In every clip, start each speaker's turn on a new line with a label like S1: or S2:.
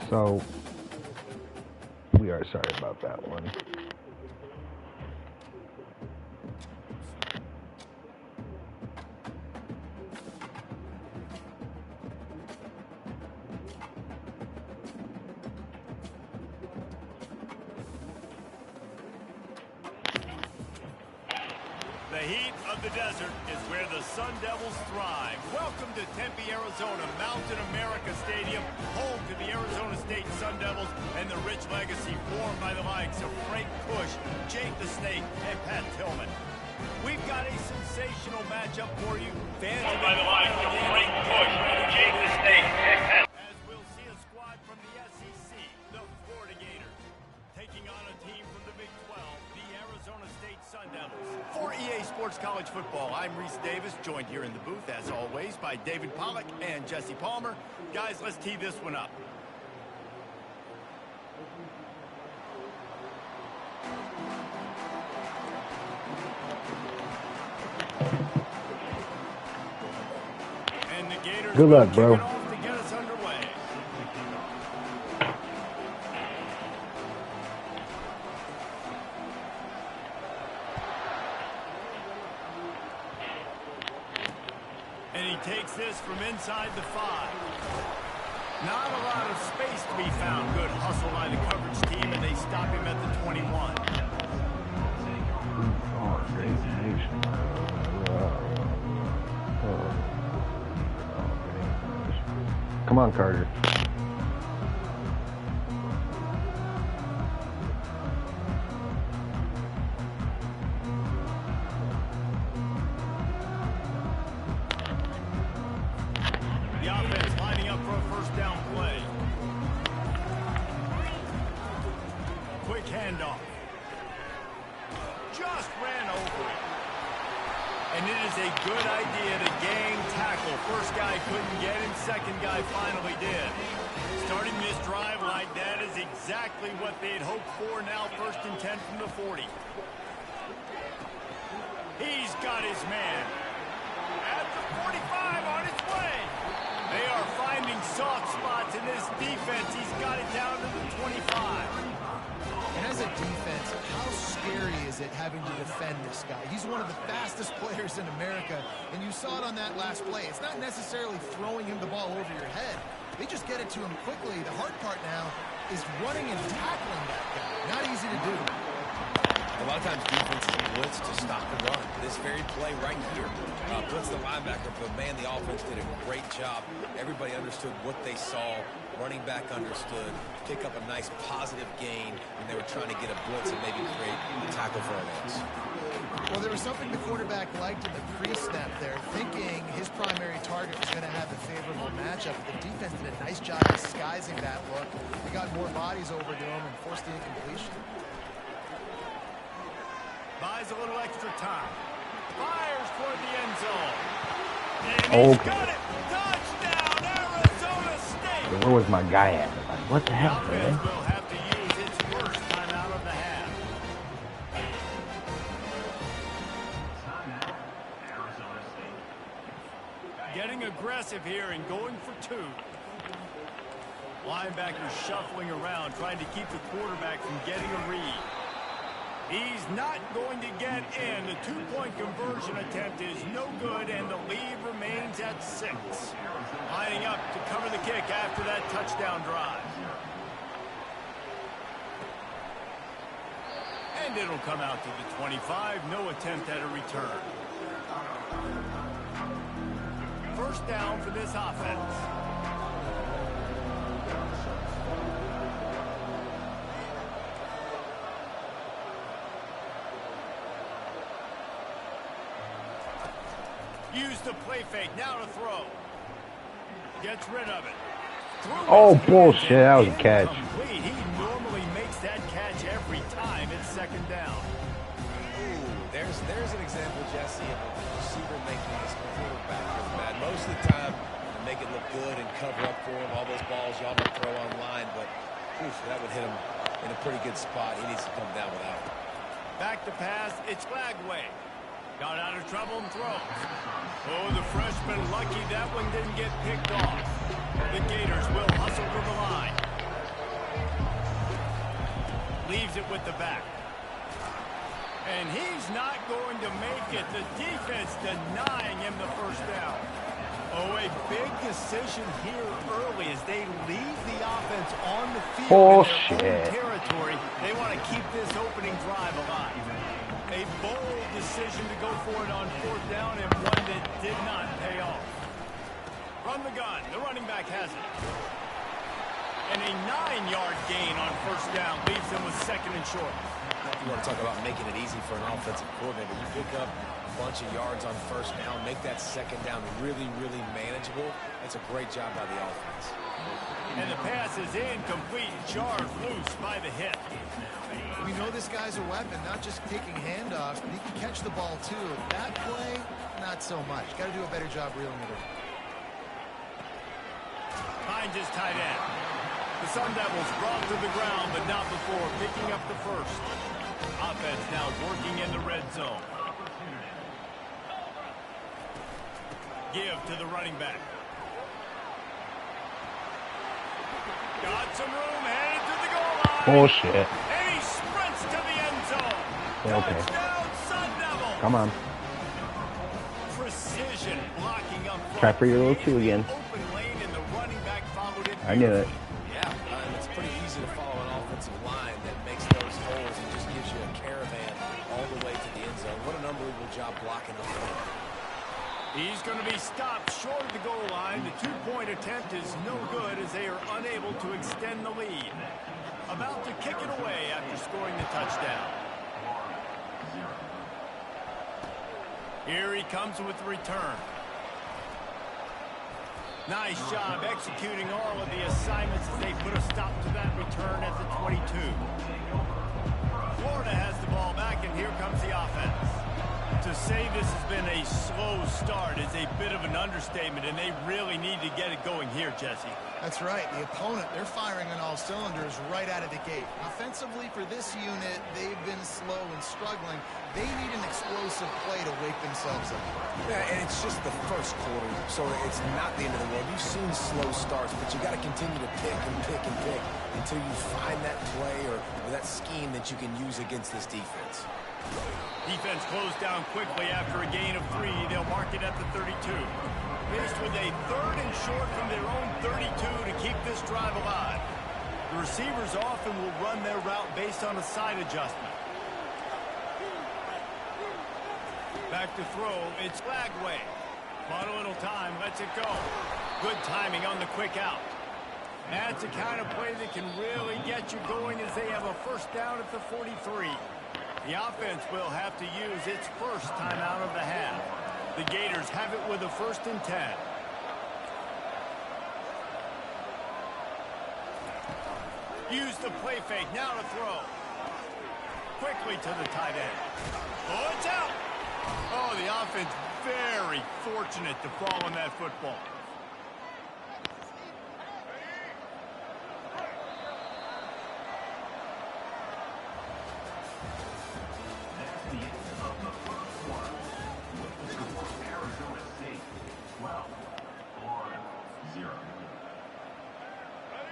S1: So we are sorry about that one.
S2: The heat of the desert is where the Sun Devils thrive. Welcome to Tempe, Arizona, Mountain America Stadium, home to the Arizona State Sun Devils and the rich legacy formed by the likes of Frank Kush, Jake the Snake, and Pat Tillman. We've got a sensational matchup for you. Fans
S3: formed by the likes of Frank Kush, Jake the Snake, and Pat.
S2: As we'll see a squad from the SEC, the Florida Gators, taking on a team from the Big 12, the Arizona State Sun Devils. For EA Sports College Football, I'm Reese Davis, joined here in the booth, as always, by David Pollack and Jesse Palmer. Guys, let's tee this one up. And the Gators
S1: good luck, bro.
S2: kick it off to get us underway. And he takes this from inside the 5. Not a lot of space to be found. Good hustle by the coverage team, and they stop him at the 21.
S1: Come on, Carter.
S2: The offense lining up for a first down play. Quick handoff. Just ran over it. And it is a good idea to gang tackle. First guy couldn't get him, second guy finally did. Starting this drive like that is exactly what they'd hoped for. Now 1st and 10 from the 40. He's got his man. At the 45 on his way. They are finding soft spots in this defense. He's got it down to the 25.
S4: And as a defense, how scary is it having to defend this guy? He's one of the fastest players in America, and you saw it on that last play. It's not necessarily throwing him the ball over your head. They just get it to him quickly. The hard part now is running and tackling that guy. Not easy to do.
S5: A lot of times defenses blitz to stop the run. This very play right here, blitz the linebacker, but man, the offense did a great job. Everybody understood what they saw. Running back understood. Pick up a nice positive gain when they were trying to get a blitz and maybe create a tackle for an ends.
S4: Well, there was something the quarterback liked in the pre-snap there, thinking his primary target was going to have a favorable matchup. The defense did a nice job disguising that look. They got more bodies over to him and forced the incompletion.
S2: Buys a little extra time. Fires toward the end zone. And he's got it. Touchdown, Arizona State.
S1: Where was my guy at? Like, what the hell,
S2: The
S1: man?
S2: offense will have to use its first timeout of the half. Getting aggressive here and going for 2. Linebackers shuffling around, trying to keep the quarterback from getting a read. He's not going to get in. The 2-point conversion attempt is no good, and the lead remains at 6. Lining up to cover the kick after that touchdown drive. And it'll come out to the 25. No attempt at a return. First down for this offense. Use the play fake, now to throw. Gets rid of it.
S1: Oh, bullshit, that was a catch.
S2: He normally makes that catch every time. It's 2nd down.
S5: Ooh, there's an example, Jesse, of a receiver making his quarterback look bad. Most of the time, they make it look good and cover up for him. All those balls y'all don't throw online, but oof, that would hit him in a pretty good spot. He needs to come down without it.
S2: Back to pass, it's Flagway. Got out of trouble and throws. Oh, the freshman lucky that one didn't get picked off. The Gators will hustle to the line. leaves it with the back. And he's not going to make it. The defense denying him the first down. Oh, a big decision here early as they leave the offense on the field in their own territory. They want to keep this opening drive alive. A bold decision to go for it on fourth down and one that did not pay off. From the gun, the running back has it. And a 9-yard gain on first down leaves them with second and short.
S5: You want to talk about making it easy for an offensive coordinator. You pick up a bunch of yards on first down, make that second down really, really manageable. That's a great job by the offense.
S2: And the pass is incomplete, jarred loose by the hip.
S4: We know this guy's a weapon, not just taking handoffs, but he can catch the ball too. That play, not so much. Got to do a better job reeling it in.
S2: Finds his tight end. The Sun Devils brought to the ground, but not before picking up the first. Offense now working in the red zone. Give to the running back. Got some room, headed to the goal line.
S1: Bullshit.
S2: And he sprints to the end zone.
S1: Okay.
S2: Touchdown, Sun Devils.
S1: Come on.
S2: Precision blocking up front.
S1: Try for your little two again.
S2: Open lane and the running back followed it.
S1: I knew it.
S5: Yeah, and it's pretty easy to follow an offensive line that makes those holes and just gives you a caravan all the way to the end zone. What an unbelievable job blocking up front.
S2: He's going to be stopped short of the goal line. The two-point attempt is no good as they are unable to extend the lead. About to kick it away after scoring the touchdown. Here he comes with the return. Nice job executing all of the assignments as they put a stop to that return at the 22. Florida has the ball back, and here comes the offense. To say this has been a slow start is a bit of an understatement, and they really need to get it going here, Jesse.
S4: That's right. The opponent, they're firing on all cylinders right out of the gate. Offensively for this unit, they've been slow and struggling. They need an explosive play to wake themselves up.
S5: Yeah, and it's just the first quarter, so it's not the end of the world. You've seen slow starts, but you got to continue to pick and pick and pick until you find that play or that scheme that you can use against this defense.
S2: Defense closed down quickly after a gain of 3. They'll mark it at the 32. Faced with a third and short from their own 32 to keep this drive alive. The receivers often will run their route based on a side adjustment. Back to throw, it's Flagway. Bought a little time, lets it go. Good timing on the quick out. That's the kind of play that can really get you going as they have a first down at the 43. The offense will have to use its first timeout of the half. The Gators have it with a 1st and 10. Use the play fake, now to throw. Quickly to the tight end. Oh, it's out! Oh, the offense very fortunate to fall on that football.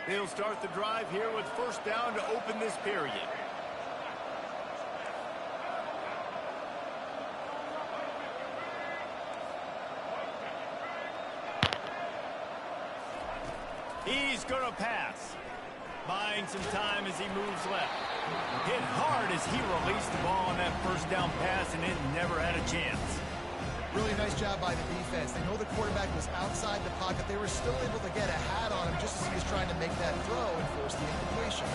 S2: They'll start the drive here with first down to open this period. He's going to pass. Buying some time as he moves left. Hit hard as he released the ball on that first down pass, and it never had a chance.
S4: Really nice job by the defense. They know the quarterback was outside the pocket. They were still able to get a hat on him just as he was trying to make that throw and force the incompletion.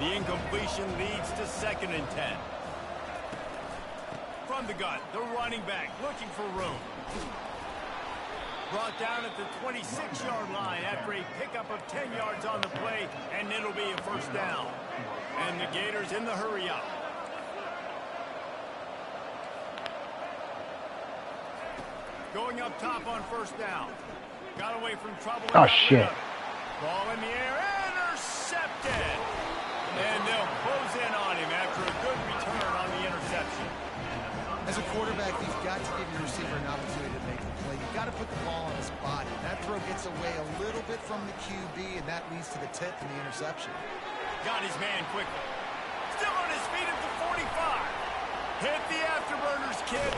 S2: The incompletion leads to 2nd and 10. From the gun, the running back looking for room. Brought down at the 26-yard line after a pickup of 10 yards on the play, and it'll be a first down. And the Gators in the hurry up. Going up top on first down. Got away from trouble.
S1: Oh, shit.
S2: Ball in the air. Intercepted. And they'll close in on him after a good return on the interception.
S4: As a quarterback, you've got to give your receiver an opportunity to make a play. You've got to put the ball on his body. That throw gets away a little bit from the QB, and that leads to the tip and the interception.
S2: Got his man quickly. Still on his feet at the 45. Hit the afterburners, kid.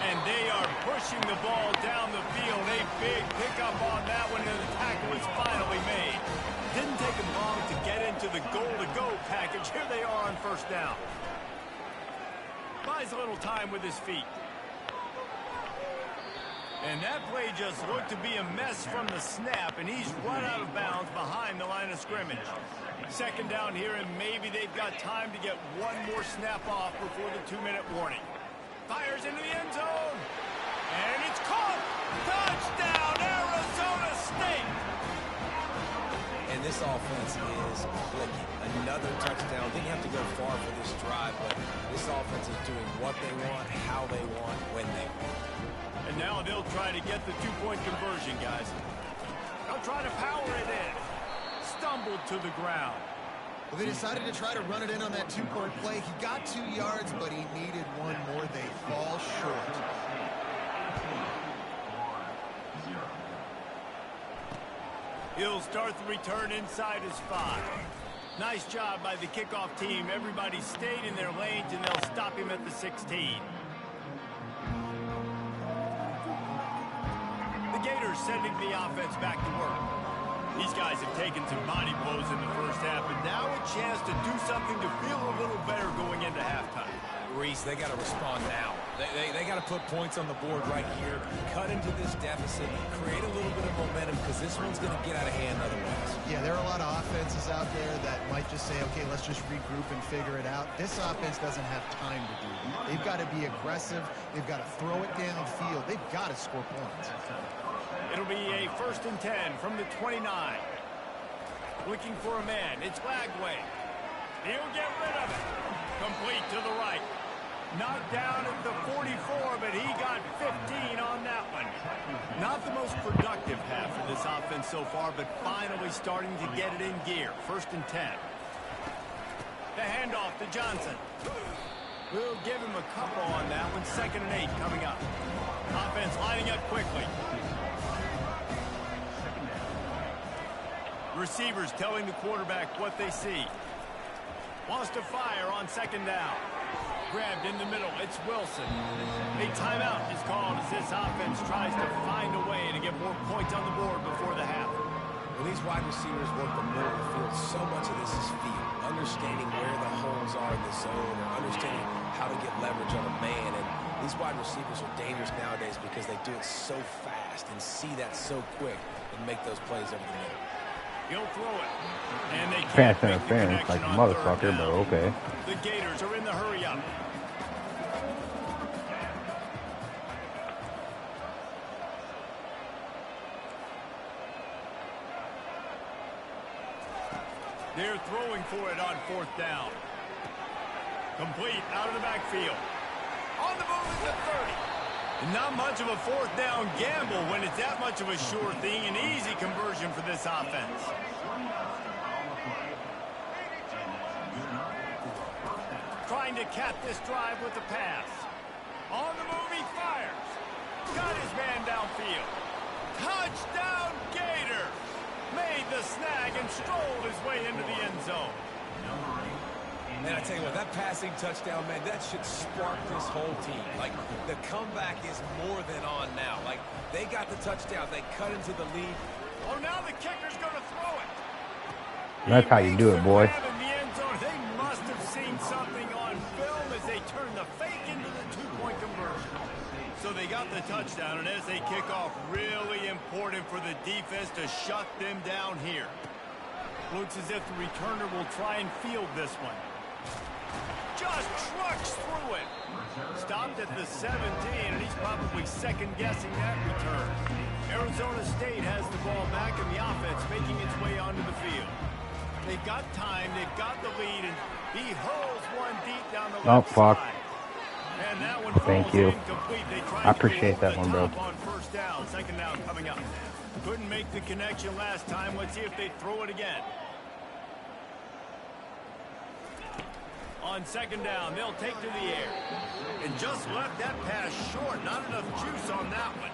S2: And they are pushing the ball down the field. A big pickup on that one, and the tackle is finally made. Didn't take him long to get into the goal-to-go package. Here they are on first down. Buys a little time with his feet. And that play just looked to be a mess from the snap, and he's run out of bounds behind the line of scrimmage. Second down here, and maybe they've got time to get one more snap off before the 2-minute warning. Fires into the end zone. And it's caught. Touchdown, Arizona State.
S5: And this offense is clicking. Another touchdown. Didn't have to go far for this drive, but this offense is doing what they want, how they want, when they want.
S2: And now they'll try to get the 2-point conversion, guys. They'll try to power it in. Stumbled to the ground.
S4: Well, they decided to try to run it in on that 2-point play. He got 2 yards, but he needed one more. They fall short.
S2: He'll start the return inside his 5. Nice job by the kickoff team. Everybody stayed in their lanes, and they'll stop him at the 16. The Gators sending the offense back to work. These guys have taken some body blows in the first half, and now a chance to do something to feel a little better going into halftime.
S5: Reese, they got to respond now. They got to put points on the board right here, cut into this deficit, create a little bit of momentum, because this one's going to get out of hand otherwise.
S4: Yeah, there are a lot of offenses out there that might just say, okay, let's just regroup and figure it out. This offense doesn't have time to do that. They've got to be aggressive. They've got to throw it downfield. They've got to score points.
S2: It'll be a 1st and 10 from the 29. Looking for a man. It's Lagway. He'll get rid of it. Complete to the right. Knocked down at the 44, but he got 15 on that one. Not the most productive half for this offense so far, but finally starting to get it in gear. 1st and 10. The handoff to Johnson. We'll give him a couple on that one. 2nd and 8 coming up. Offense lining up quickly. Receivers telling the quarterback what they see. Wants to fire on 2nd down. Grabbed in the middle. It's Wilson. A timeout is called as this offense tries to find a way to get more points on the board before the half.
S5: When these wide receivers work the middle of the field, so much of this is feel. Understanding where the holes are in the zone, or understanding how to get leverage on a man. And these wide receivers are dangerous nowadays because they do it so fast and see that so quick and make those plays over the middle.
S2: He'll throw it. And they
S1: Pass
S2: can't make the
S1: interference like
S2: connection
S1: a
S2: on
S1: motherfucker,
S2: 3rd
S1: but
S2: down.
S1: okay.
S2: The Gators are in the hurry up. They're throwing for it on 4th down. Complete out of the backfield. On the move at the 30. Not much of a 4th down gamble when it's that much of a sure thing. An easy conversion for this offense. Trying to cap this drive with the pass. On the move, he fires. Got his man downfield. Touchdown, Gator! Made the snag and strolled his way into the end zone.
S5: And I tell you what, that passing touchdown, man, that should spark this whole team. Like, the comeback is more than on now. Like, they got the touchdown. They cut into the lead.
S2: Oh, now the kicker's going to throw it.
S1: That's how you do it, boy.
S2: In the end zone. They must have seen something on film as they turn the fake into the 2-point conversion. So they got the touchdown, and as they kick off, really important for the defense to shut them down here. Looks as if the returner will try and field this one. Just trucks through it. Stopped at the 17, and he's probably second-guessing that return. Arizona State has the ball back, and the offense making its way onto the field. They've got time, they've got the lead, and he hurls one deep down the left side. And that one
S1: Thank you.
S2: incomplete. They tried
S1: I appreciate
S2: to
S1: that one, bro.
S2: on 1st down. 2nd down coming up. Couldn't make the connection last time. Let's see if they throw it again. On 2nd down, they'll take to the air. And just left that pass short. Not enough juice on that one.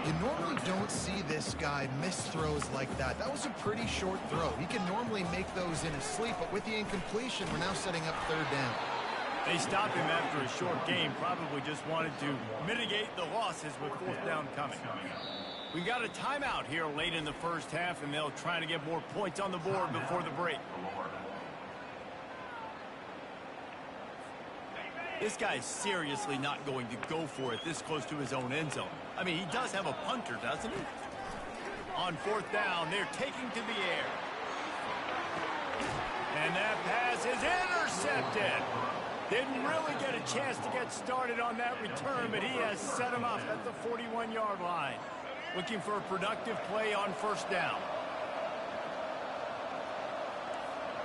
S4: You normally don't see this guy miss throws like that. That was a pretty short throw. He can normally make those in his sleep, but with the incompletion, we're now setting up third down.
S2: They stopped him after a short game, probably just wanted to mitigate the losses with fourth down coming. We've got a timeout here late in the first half, and they'll try to get more points on the board before the break. This guy's seriously not going to go for it this close to his own end zone. I mean, he does have a punter, doesn't he? On fourth down, they're taking to the air. And that pass is intercepted. Didn't really get a chance to get started on that return, but he has set him up at the 41-yard line. Looking for a productive play on first down.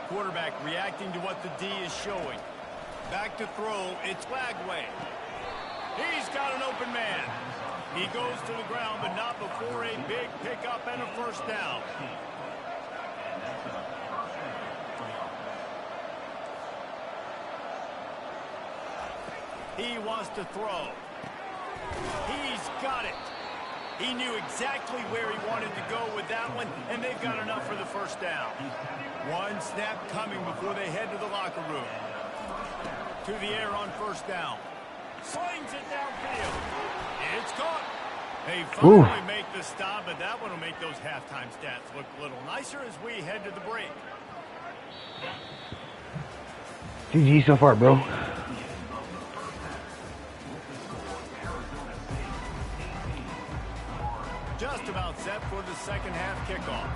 S2: Quarterback reacting to what the D is showing. Back to throw, it's Lagway. He's got an open man. He goes to the ground, but not before a big pickup and a first down. He wants to throw. He's got it. He knew exactly where he wanted to go with that one, and they've got enough for the first down. One snap coming before they head to the locker room. To the air on first down. Slings it downfield. It's caught. They finally make the stop, but that one will make those halftime stats look a little nicer as we head to the break.
S1: GG so far, bro.
S2: Just about set for the second half kickoff.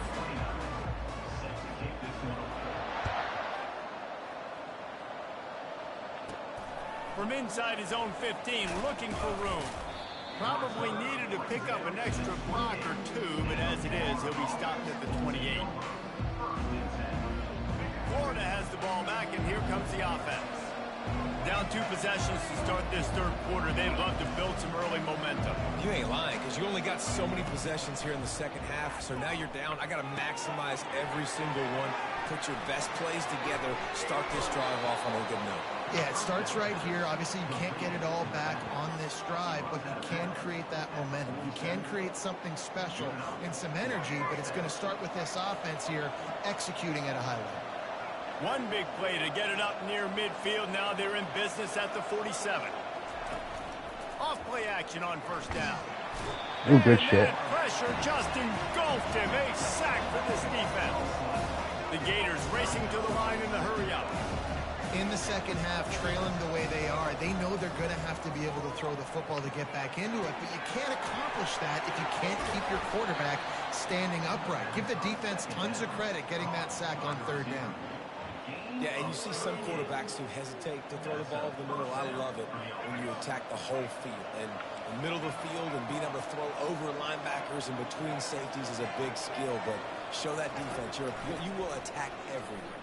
S2: From inside his own 15, looking for room. Probably needed to pick up an extra block or two, but as it is, he'll be stopped at the 28. Florida has the ball back, and here comes the offense. Down 2 possessions to start this third quarter. They'd love to build some early momentum.
S5: You ain't lying, because you only got so many possessions here in the second half, so now you're down. I got to maximize every single one. Put your best plays together. Start this drive off on a good note.
S4: Yeah, it starts right here. Obviously, you can't get it all back on this drive, but you can create that momentum. You can create something special and some energy, but it's going to start with this offense here executing at a high level.
S2: One big play to get it up near midfield. Now they're in business at the 47. Off play action on first down.
S1: Ooh, good shit.
S2: Pressure just engulfed him. A sack for this defense. The Gators racing to the line in the hurry up.
S4: In the second half, trailing the way they are, they know they're going to have to be able to throw the football to get back into it, but you can't accomplish that if you can't keep your quarterback standing upright. Give the defense tons of credit getting that sack on third down.
S5: Yeah, and you see some quarterbacks who hesitate to throw the ball over the middle. I love it when you attack the whole field. And the middle of the field and being able to throw over linebackers and between safeties is a big skill, but show that defense. You will attack everywhere.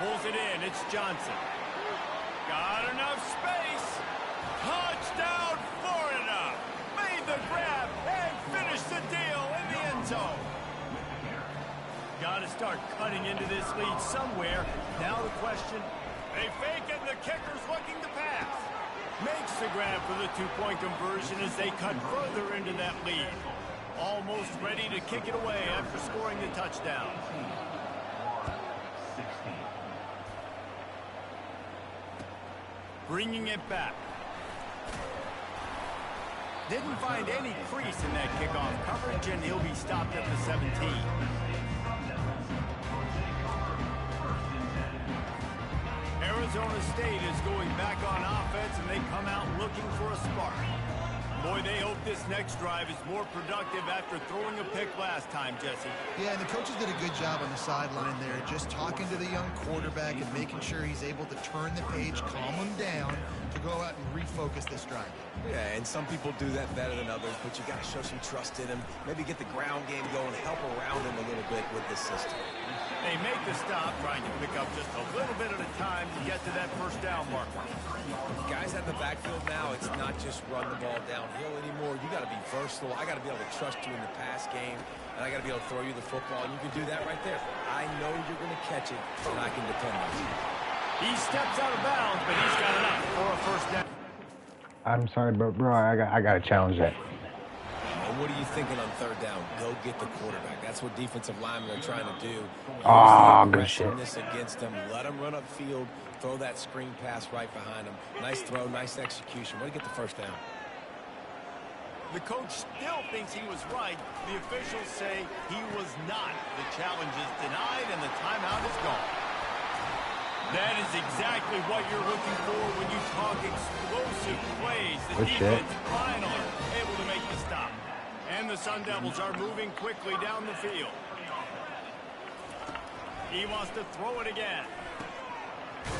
S2: Pulls it in. It's Johnson. Got enough space. Touchdown, Florida. Made the grab and finished the deal in the end zone. Got to start cutting into this lead somewhere. Now the question, they fake it, the kicker's looking to pass. Makes the grab for the 2-point conversion as they cut further into that lead. Almost ready to kick it away after scoring the touchdown. Bringing it back. Didn't find any crease in that kickoff coverage, and he'll be stopped at the 17. Arizona State is going back on offense, and they come out looking for a spark. Boy, they hope this next drive is more productive after throwing a pick last time, Jesse.
S4: Yeah, and the coaches did a good job on the sideline there, just talking to the young quarterback and making sure he's able to turn the page, calm him down, to go out and refocus this drive.
S5: Yeah, and some people do that better than others, but you got to show some trust in him. Maybe get the ground game going, help around him a little bit with this system.
S2: They make the stop, trying to pick up just a little bit at a time to get to that first down marker.
S5: Guys at the backfield now, it's not just run the ball downhill anymore. You got to be versatile. I got to be able to trust you in the pass game, and I got to be able to throw you the football, and you can do that right there. I know you're going to catch it, and I can depend on you.
S2: He steps out of bounds, but he's got enough for a first down.
S1: I'm sorry, bro. I got to challenge that.
S5: what are you thinking on third down? Go get the quarterback. That's what defensive linemen are trying to do.
S1: Oh, good shit.
S5: Against them. Let them run upfield. Throw that screen pass right behind them. Nice throw, nice execution. Way to get the first down.
S2: The coach still thinks he was right. The officials say he was not. The challenge is denied, and the timeout is gone. That is exactly what you're looking for when you talk explosive plays. The defense finally able to make the stop. And the Sun Devils are moving quickly down the field. He wants to throw it again.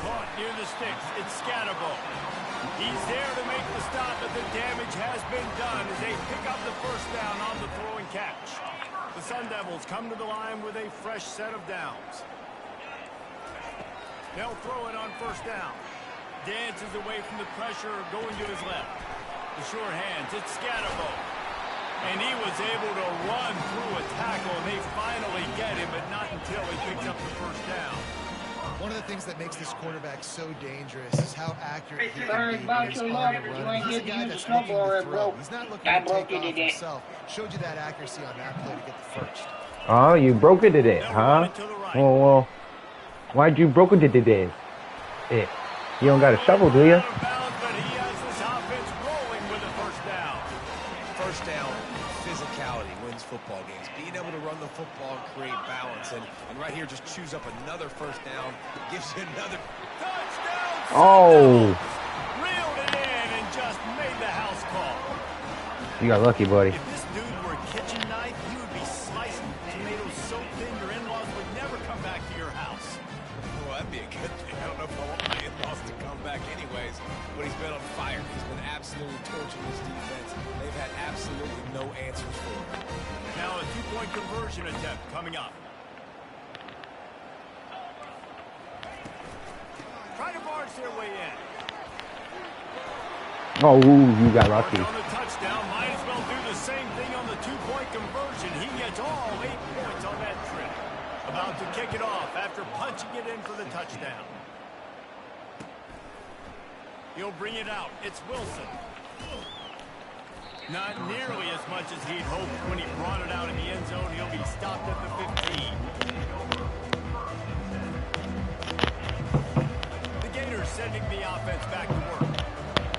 S2: Caught near the sticks. It's Scatterbo. He's there to make the stop, but the damage has been done as they pick up the first down on the throw and catch. The Sun Devils come to the line with a fresh set of downs. They'll throw it on first down. Dances away from the pressure, going to his left. The sure hands, it's Scatterbo. And he was able to run through a tackle, and they finally get him, but not until he picks up the first down.
S4: One of the things that makes this quarterback so dangerous is how accurate he can be when he's on the run. He's a guy that's looking to throw. He's not looking to take off himself. Showed you that accuracy on that play to get the first.
S1: Oh, you broke it today, huh? Well, why'd you broke it today? You don't got a shovel, do you?
S2: But he has this offense rolling with a first down.
S5: First down, physicality wins football games. Being able to run the football and create balance. And right here, just choose up another first down. Gives you another
S2: Touchdown!
S1: Oh!
S2: Reeled it in and just made the house call.
S1: You got lucky, buddy.
S2: If this dude were a kitchen knife, he would be slicing tomatoes so thin your in-laws would never come back to your house.
S5: Well, that'd be a good thing. I don't know if I want my in-laws to come back anyways, but he's been on fire. He's been absolutely torching this defense. They've had absolutely no answers for him.
S2: Now a two-point conversion attempt coming up. Try to barge their way in.
S1: Oh, you got lucky.
S2: On the touchdown, might as well do the same thing on the two-point conversion. He gets all 8 points on that trip. About to kick it off after punching it in for the touchdown. He'll bring it out. It's Wilson. Not nearly as much as he'd hoped when he brought it out in the end zone. He'll be stopped at the 15. The Gators sending the offense back to work.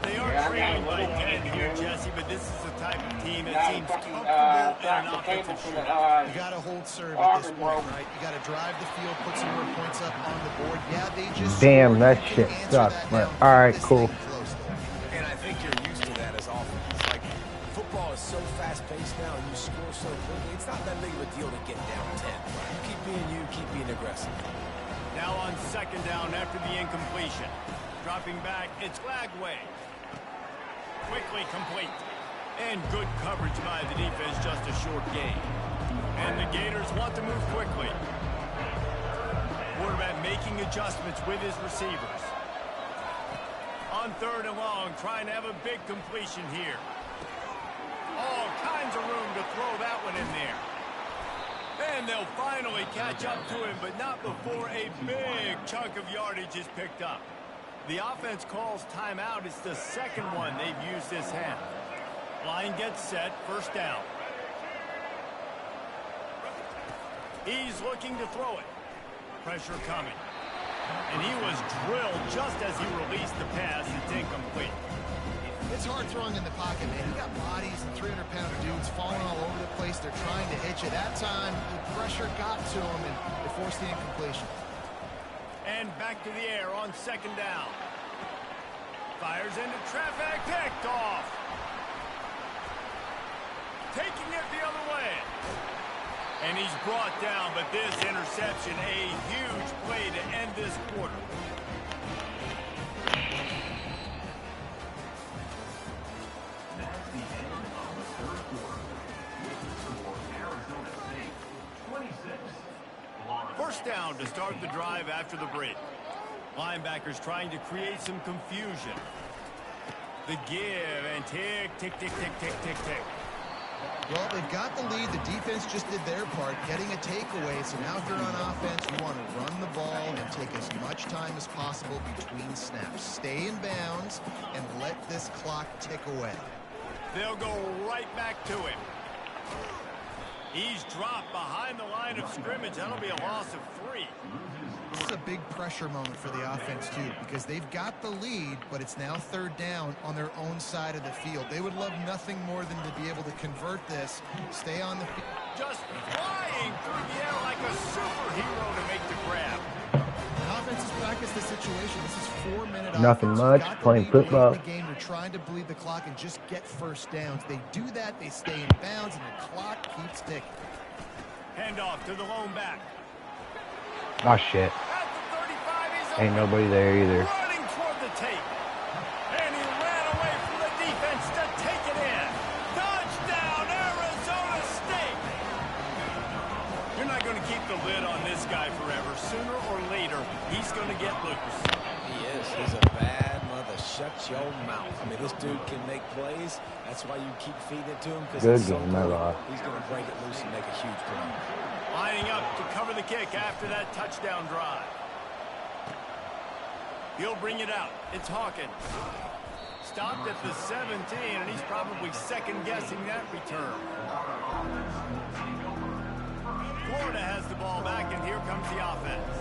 S2: They are trailing by 10 here, Jesse, but this is the type of team that seems comfortable in an offensive shootout.
S4: You got to hold serve at this point, right? You got to drive the field, put some more points up on the board. Yeah, they just
S1: damn, that shit sucks. But all right, cool.
S5: And I think you're used to that as offense. Like, football is so fast-paced now, and you score so quickly. It's not that big of a deal to get down 10. You keep being you, keep being aggressive.
S2: Now on second down after the incompletion. Dropping back, it's Lagway. Quickly complete. And good coverage by the defense, just a short gain. And the Gators want to move quickly. Quarterback making adjustments with his receivers. On third and long, trying to have a big completion here. All kinds of room to throw that one in there. And they'll finally catch up to him, but not before a big chunk of yardage is picked up. The offense calls timeout. It's the second one they've used this half. Line gets set, first down. He's looking to throw it. Pressure coming. And he was drilled just as he released the pass. It's incomplete.
S4: It's hard throwing in the pocket, man. You got bodies and 300-pounder dudes falling all over the place. They're trying to hit you. That time, the pressure got to him, and it forced the incompletion.
S2: And back to the air on second down. Fires into traffic, picked off. Taking it the other way. And he's brought down, but this interception, a huge play to end this quarter.
S6: That's the end of the third quarter. With the score, Arizona State 26.
S2: First down to start the drive after the break. Linebackers trying to create some confusion. The give and tick, tick, tick, tick, tick, tick, tick.
S4: Well, they've got the lead. The defense just did their part, getting a takeaway. So now if you're on offense, you want to run the ball and take as much time as possible between snaps. Stay in bounds and let this clock tick away.
S2: They'll go right back to him. He's dropped behind the line of scrimmage. That'll be a loss of 3.
S4: This is a big pressure moment for the offense, too, because they've got the lead, but it's now 3rd down on their own side of the field. They would love nothing more than to be able to convert this, stay on the field.
S2: Just flying through the air like a superhero to make the grab.
S4: Offense has practiced the situation. This is 4-minute
S1: Nothing
S4: offense.
S1: much, playing football.
S4: The game, you're trying to bleed the clock and just get first downs. They do that, they stay in bounds, and the clock keeps ticking.
S2: Handoff to the lone back.
S1: Oh, shit.
S2: At the 35, he's
S1: Ain't nobody there either.
S2: running toward the tape. And he ran away from the defense to take it in. Touchdown, Arizona State. You're not going to keep the lid on this guy forever. Sooner or later, he's going to get loose.
S5: He is. He's a bad mother. Shut your mouth. I mean, this dude can make plays. That's why you keep feeding it to him.
S1: Good game, my law.
S5: He's going to break it loose and make a huge play.
S2: Lining up to cover the kick after that touchdown drive. He'll bring it out. It's Hawkins. Stopped at the 17, and he's probably second-guessing that return. Florida has the ball back, and here comes the offense.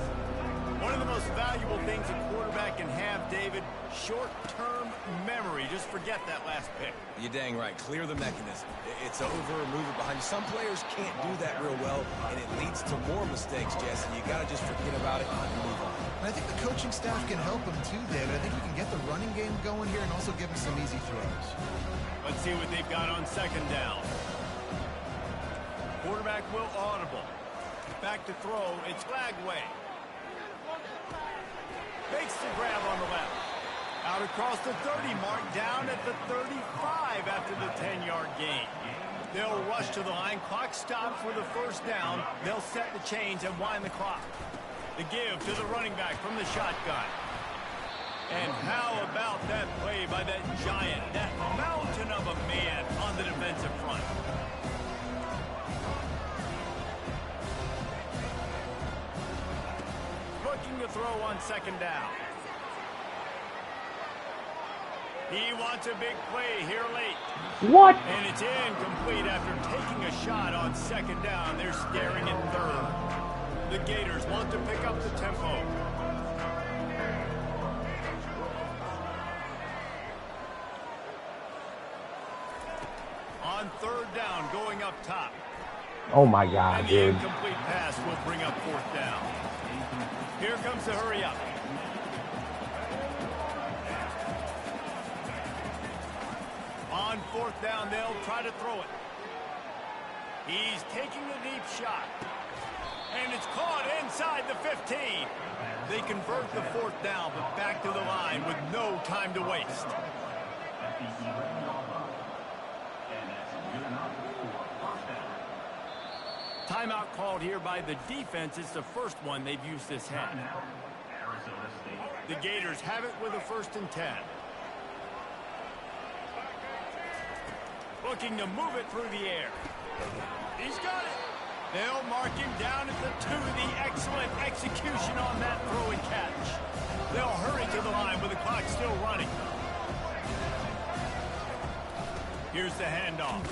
S2: One of the most valuable things a quarterback can have, David, short-term memory. Just forget that last pick.
S5: You're dang right. Clear the mechanism. It's over, move it behind you. Some players can't do that real well, and it leads to more mistakes, Jesse. You got to just forget about it and move on.
S4: And I think the coaching staff can help him too, David. I think you can get the running game going here and also give him some easy throws.
S2: Let's see what they've got on 2nd down. Quarterback will audible. Back to throw. It's Lagway. Makes the grab on the left. Out across the 30 mark, down at the 35 after the 10-yard gain. They'll rush to the line. Clock stops for the 1st down. They'll set the chains and wind the clock. The give to the running back from the shotgun. And how about that play by that giant, that mountain of a man on the defensive front? Looking to throw on 2nd down. He wants a big play here late.
S1: What?
S2: And it's incomplete after taking a shot on 2nd down. They're staring at 3rd. The Gators want to pick up the tempo. On 3rd down, going up top.
S1: Oh, my God,
S2: And the
S1: dude.
S2: incomplete pass will bring up 4th down. Here comes the hurry up. On 4th down, they'll try to throw it. He's taking a deep shot. And it's caught inside the 15. They convert the 4th down, but back to the line with no time to waste. Timeout called here by the defense. It's the first one they've used this half. The Gators have it with a 1st and 10. Looking to move it through the air. He's got it. They'll mark him down at the 2. The excellent execution on that throw and catch. They'll hurry to the line with the clock still running. Here's the handoff.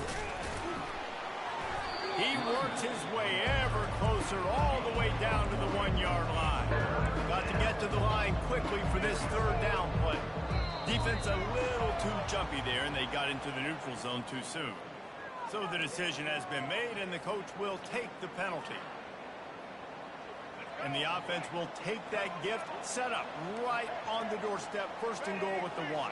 S2: He works his way ever closer all the way down to the 1-yard line. Got to get to the line quickly for this 3rd down play. Defense a little too jumpy there, and they got into the neutral zone too soon. So the decision has been made, and the coach will take the penalty. And the offense will take that gift, set up right on the doorstep, 1st and goal with the 1.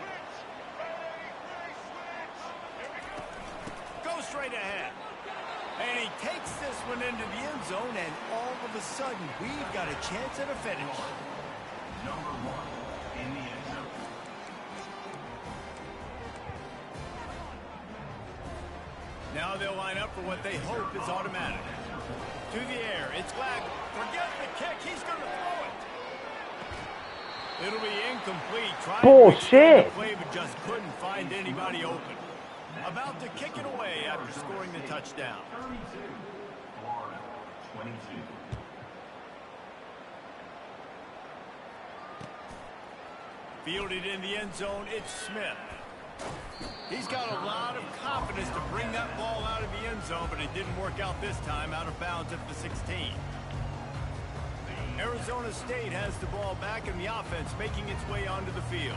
S2: Go straight ahead. And he takes this one into the end zone, and all of a sudden, we've got a chance at a finish.
S6: Number 1 in the end zone.
S2: Now they'll line up for what they hope is automatic. To the air, it's Glad. Forget the kick, he's going to throw it. It'll be incomplete. Trying
S1: Bullshit.
S2: to play, but just couldn't find anybody open. About to kick it away after scoring the touchdown.
S6: 32. Florida, 22.
S2: Fielded in the end zone, it's Smith. He's got a lot of confidence to bring that ball out of the end zone, but it didn't work out this time, out of bounds at the 16. Arizona State has the ball back and the offense making its way onto the field.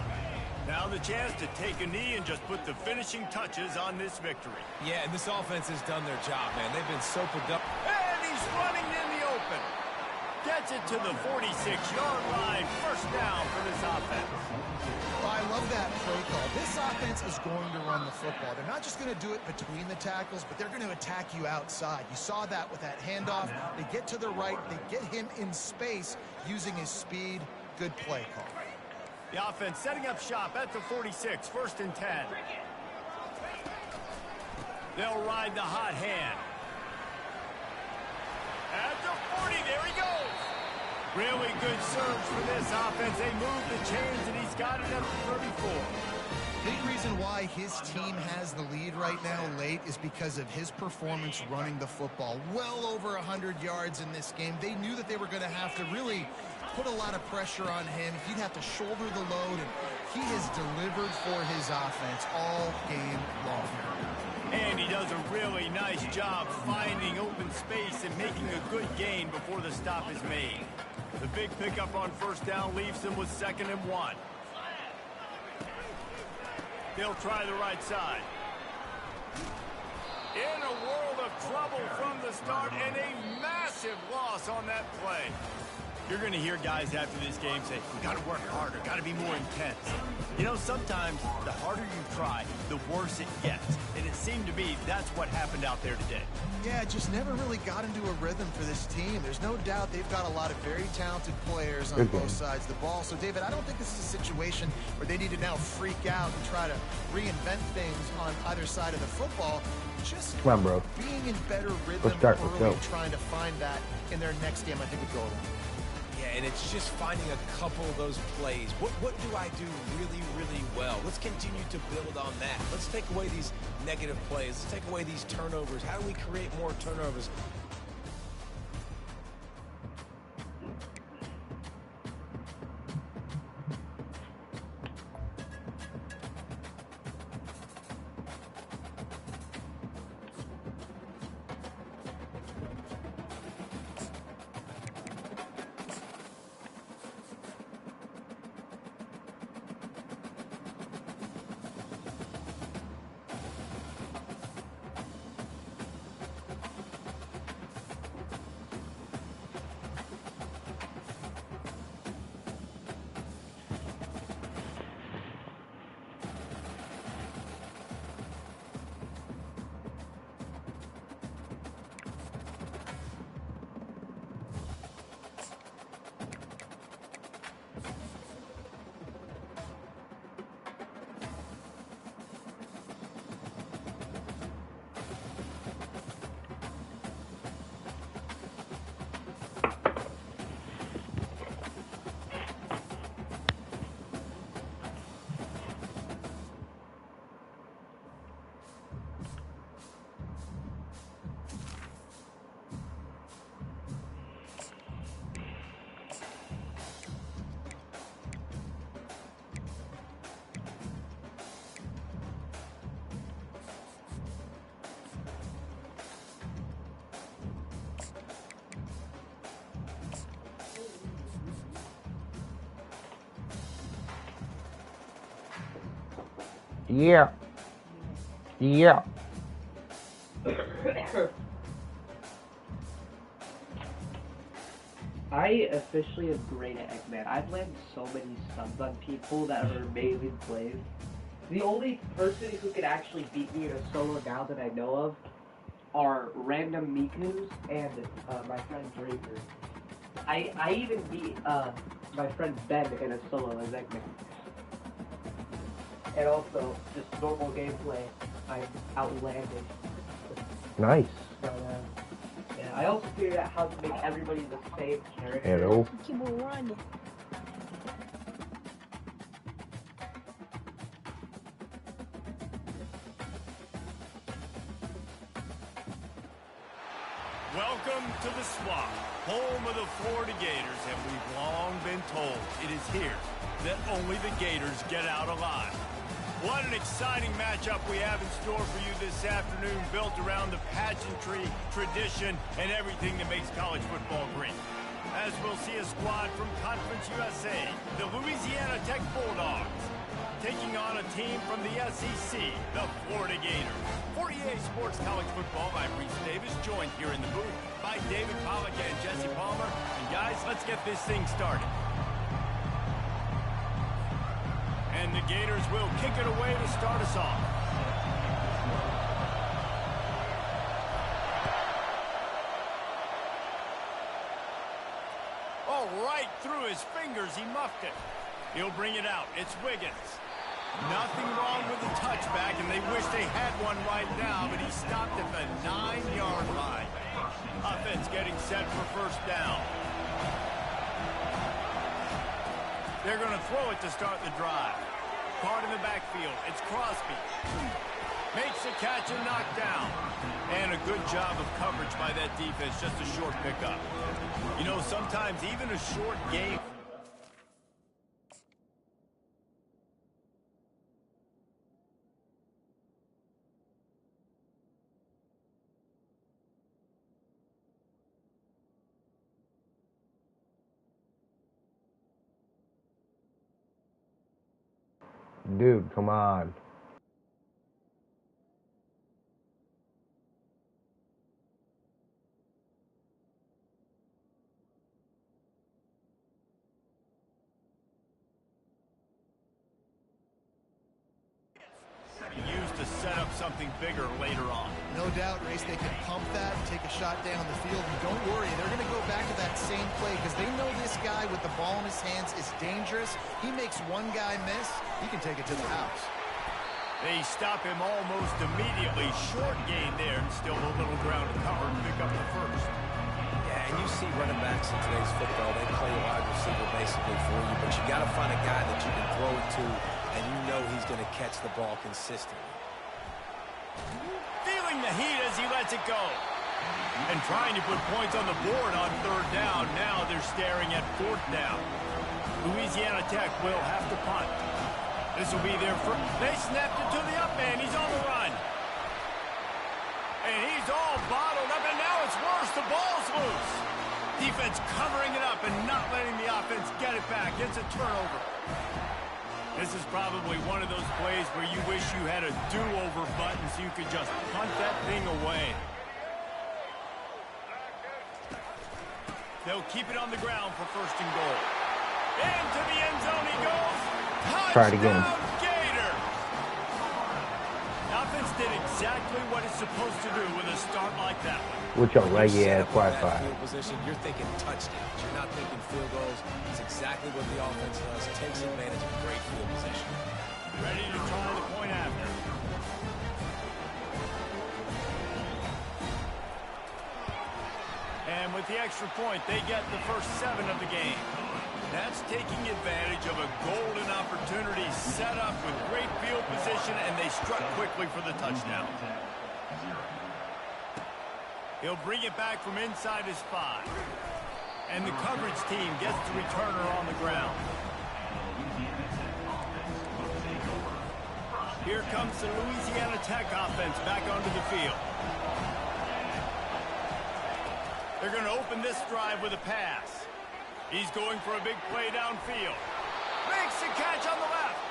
S2: Now the chance to take a knee and just put the finishing touches on this victory.
S5: Yeah, and this offense has done their job, man. They've been so productive.
S2: And he's running in the open. Gets it to the 46-yard line. First down for this offense.
S4: I love that play call. This offense is going to run the football. They're not just going to do it between the tackles, but they're going to attack you outside. You saw that with that handoff. They get to the right. They get him in space using his speed. Good play call.
S2: The offense setting up shop at the 46, 1st and 10. They'll ride the hot hand. At the 40, there he goes. Really good surge for this offense. They move the chains, and he's got it at the 34.
S4: Big reason why his team has the lead right now late is because of his performance running the football. Well over 100 yards in this game. They knew that they were going to have to really put a lot of pressure on him. He'd have to shoulder the load, and he has delivered for his offense all game long.
S2: And he does a really nice job finding open space and making a good gain before the stop is made. The big pickup on 1st down leaves them with 2nd and 1. They'll try the right side. In a world of trouble from the start, and a massive loss on that play. You're going to hear guys after this game say, we got to work harder, got to be more intense. You know, sometimes the harder you try, the worse it gets. And it seemed to be that's what happened out there today.
S4: Yeah, just never really got into a rhythm for this team. There's no doubt they've got a lot of very talented players on both sides of the ball. So, David, I don't think this is a situation where they need to now freak out and try to reinvent things on either side of the football. Just
S1: come on, bro.
S4: Being in better rhythm early, trying to find that in their next game, I think would go along.
S5: Yeah, and it's just finding a couple of those plays. What do I do really, really well? Let's continue to build on that. Let's take away these negative plays. Let's take away these turnovers. How do we create more turnovers?
S1: Yeah. Yeah.
S7: I officially am great at Eggman. I've landed so many subs on people that are amazing plays. The only person who could actually beat me in a solo now that I know of are random Mikus and my friend Draper. I even beat my friend Ben in a solo as Eggman. And also, just normal gameplay, I'm outlandish.
S1: Nice.
S7: But, yeah, I also figured out how to make everybody the same character.
S1: Hello.
S8: Keep on running.
S2: Welcome to the Swamp, home of the Florida Gators, and we've long been told it is here that only the Gators get out alive. What an exciting matchup we have in store for you this afternoon, built around the pageantry, tradition, and everything that makes college football great. As we'll see a squad from Conference USA, the Louisiana Tech Bulldogs, taking on a team from the SEC, the Florida Gators. For EA Sports College Football, I'm Reese Davis, joined here in the booth by David Pollack and Jesse Palmer. And guys, let's get this thing started. And the Gators will kick it away to start us off. Oh, right through his fingers, he muffed it. He'll bring it out. It's Wiggins. Nothing wrong with the touchback, and they wish they had one right now, but he stopped at the 9-yard line. Offense getting set for first down. They're going to throw it to start the drive. Caught in the backfield. It's Crosby. Makes a catch and knocked down. And a good job of coverage by that defense. Just a short pickup. You know, sometimes even a short game.
S1: Dude, come on.
S2: Used to set up something bigger later on.
S4: No doubt, Race, they can pump that and take a shot down the field. And don't worry, they're going to go back to that same play because they know this guy with the ball in his hands is dangerous. He makes one guy miss, he can take it to the house.
S2: They stop him almost immediately. Short gain there, and still a little ground to cover to pick up the first.
S5: Yeah, and you see running backs in today's football, they play a wide receiver basically for you, but you got to find a guy that you can throw it to, and you know he's going to catch the ball consistently.
S2: Feeling the heat as he lets it go. And trying to put points on the board on third down. Now they're staring at fourth down. Louisiana Tech will have to punt. This will be their first. They snapped it to the up man. He's on the run. And he's all bottled up, and now it's worse. The ball's loose. Defense covering it up and not letting the offense get it back. It's a turnover. This is probably one of those plays where you wish you had a do-over button so you could just punt that thing away. They'll keep it on the ground for first and goal. Into the end zone he goes.
S1: Try it again.
S2: Touchdown, Gator. Offense did exactly what it's supposed to do with a start like that one.
S1: With your leggy ass Wi-Fi.
S5: Position, you're thinking touchdowns. You're not thinking field goals. It's exactly what the offense does. Takes advantage of great field position.
S2: Ready to try the point after. And with the extra point, they get the first 7 of the game. That's taking advantage of a golden opportunity set up with great field position, and they struck quickly for the touchdown. He'll bring it back from inside his 5. And the coverage team gets the returner on the ground. Here comes the Louisiana Tech offense back onto the field. They're going to open this drive with a pass. He's going for a big play downfield. Makes the catch on the left.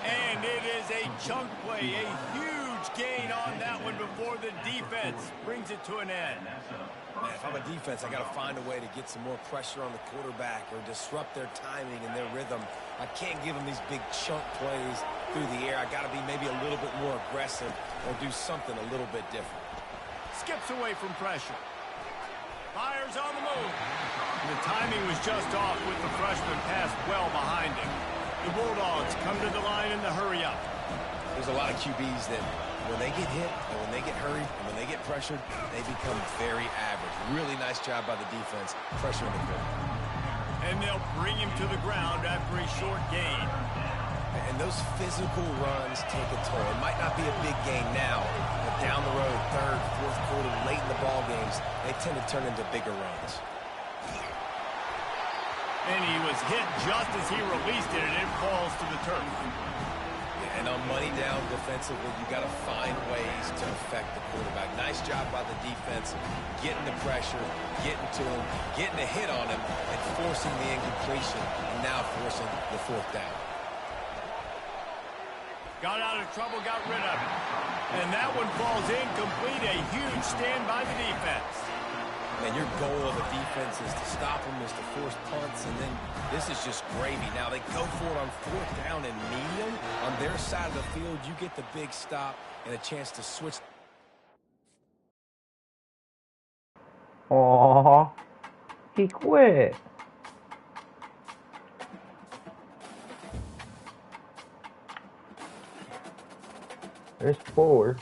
S2: And it is a chunk play, a huge gain on that one before the defense brings it to an end.
S5: Man, if I'm a defense, I got to find a way to get some more pressure on the quarterback or disrupt their timing and their rhythm. I can't give them these big chunk plays through the air. I got to be maybe a little bit more aggressive or do something a little bit different.
S2: Skips away from pressure. Fires on the move. The timing was just off with the freshman pass well behind him. The Bulldogs come to the line in the hurry-up.
S5: There's a lot of QBs that when they get hit and when they get hurried and when they get pressured, they become very average. Really nice job by the defense pressuring the quarterback.
S2: And they'll bring him to the ground after a short gain.
S5: And those physical runs take a toll. It might not be a big gain now, but down the road, third, fourth quarter, late in the ball games, they tend to turn into bigger runs.
S2: And he was hit just as he released it, and it falls to the turf.
S5: Yeah, And on money down defensively, you got to find ways to affect the quarterback. Nice job by the defense, getting the pressure, getting to him, getting a hit on him, and forcing the incompletion, and now forcing the fourth down.
S2: Got out of trouble, got rid of it. And that one falls incomplete. A huge stand by the defense.
S5: And your goal of a defense is to stop them, is to force punts, and then this is just gravy. Now they go for it on fourth down and medium. On their side of the field, you get the big stop and a chance to switch.
S1: Aw, he quit. There's 4.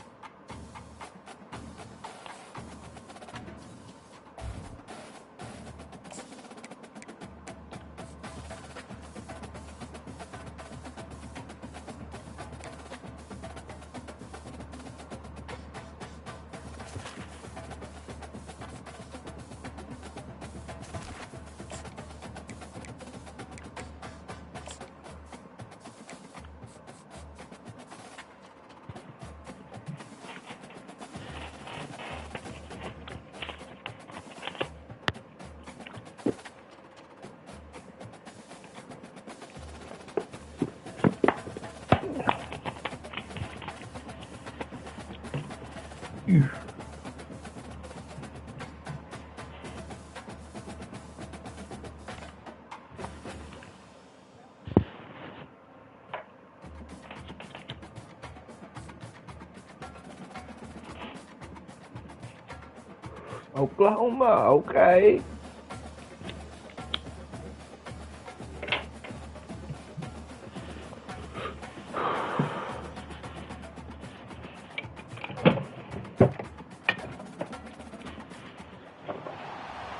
S1: Oklahoma, okay.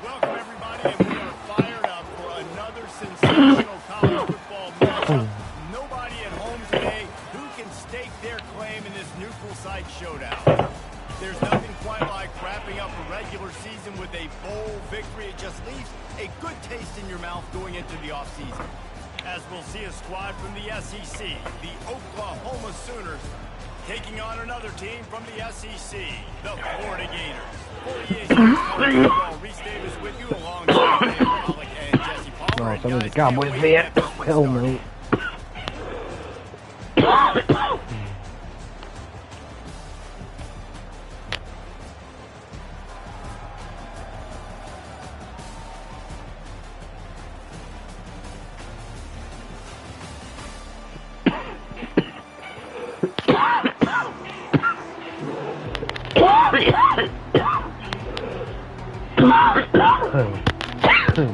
S2: Welcome, everybody, and we are fired up for another sensational college football matchup. Nobody at home today who can stake their claim in this neutral site showdown. There's nothing quite like wrapping up a regular season with a bowl victory. It just leaves a good taste in your mouth going into the offseason. As we'll see a squad from the SEC, the Oklahoma Sooners, taking on another team from the SEC, the Florida Gators. 48 College football, Reese Davis with you alongside Dave Pollock and Jesse Palmer.
S1: No, some of the Cowboys fan. Hell no.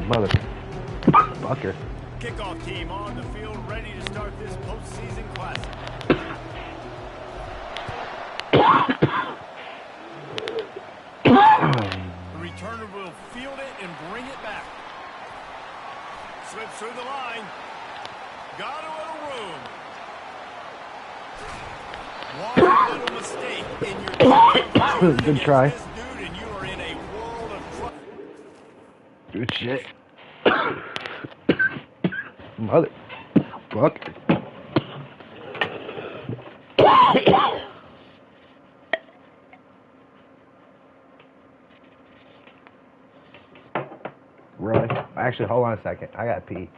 S1: Motherfucker.
S2: Kickoff team on the field, ready to start this postseason classic. The returner will field it and bring it back. Slips through the line. Got a little room. One little mistake in your
S1: Good try.
S2: this dude, and you are in a world of trouble.
S1: Good shit. Motherfucker. Really? Actually, hold on a second. I gotta pee.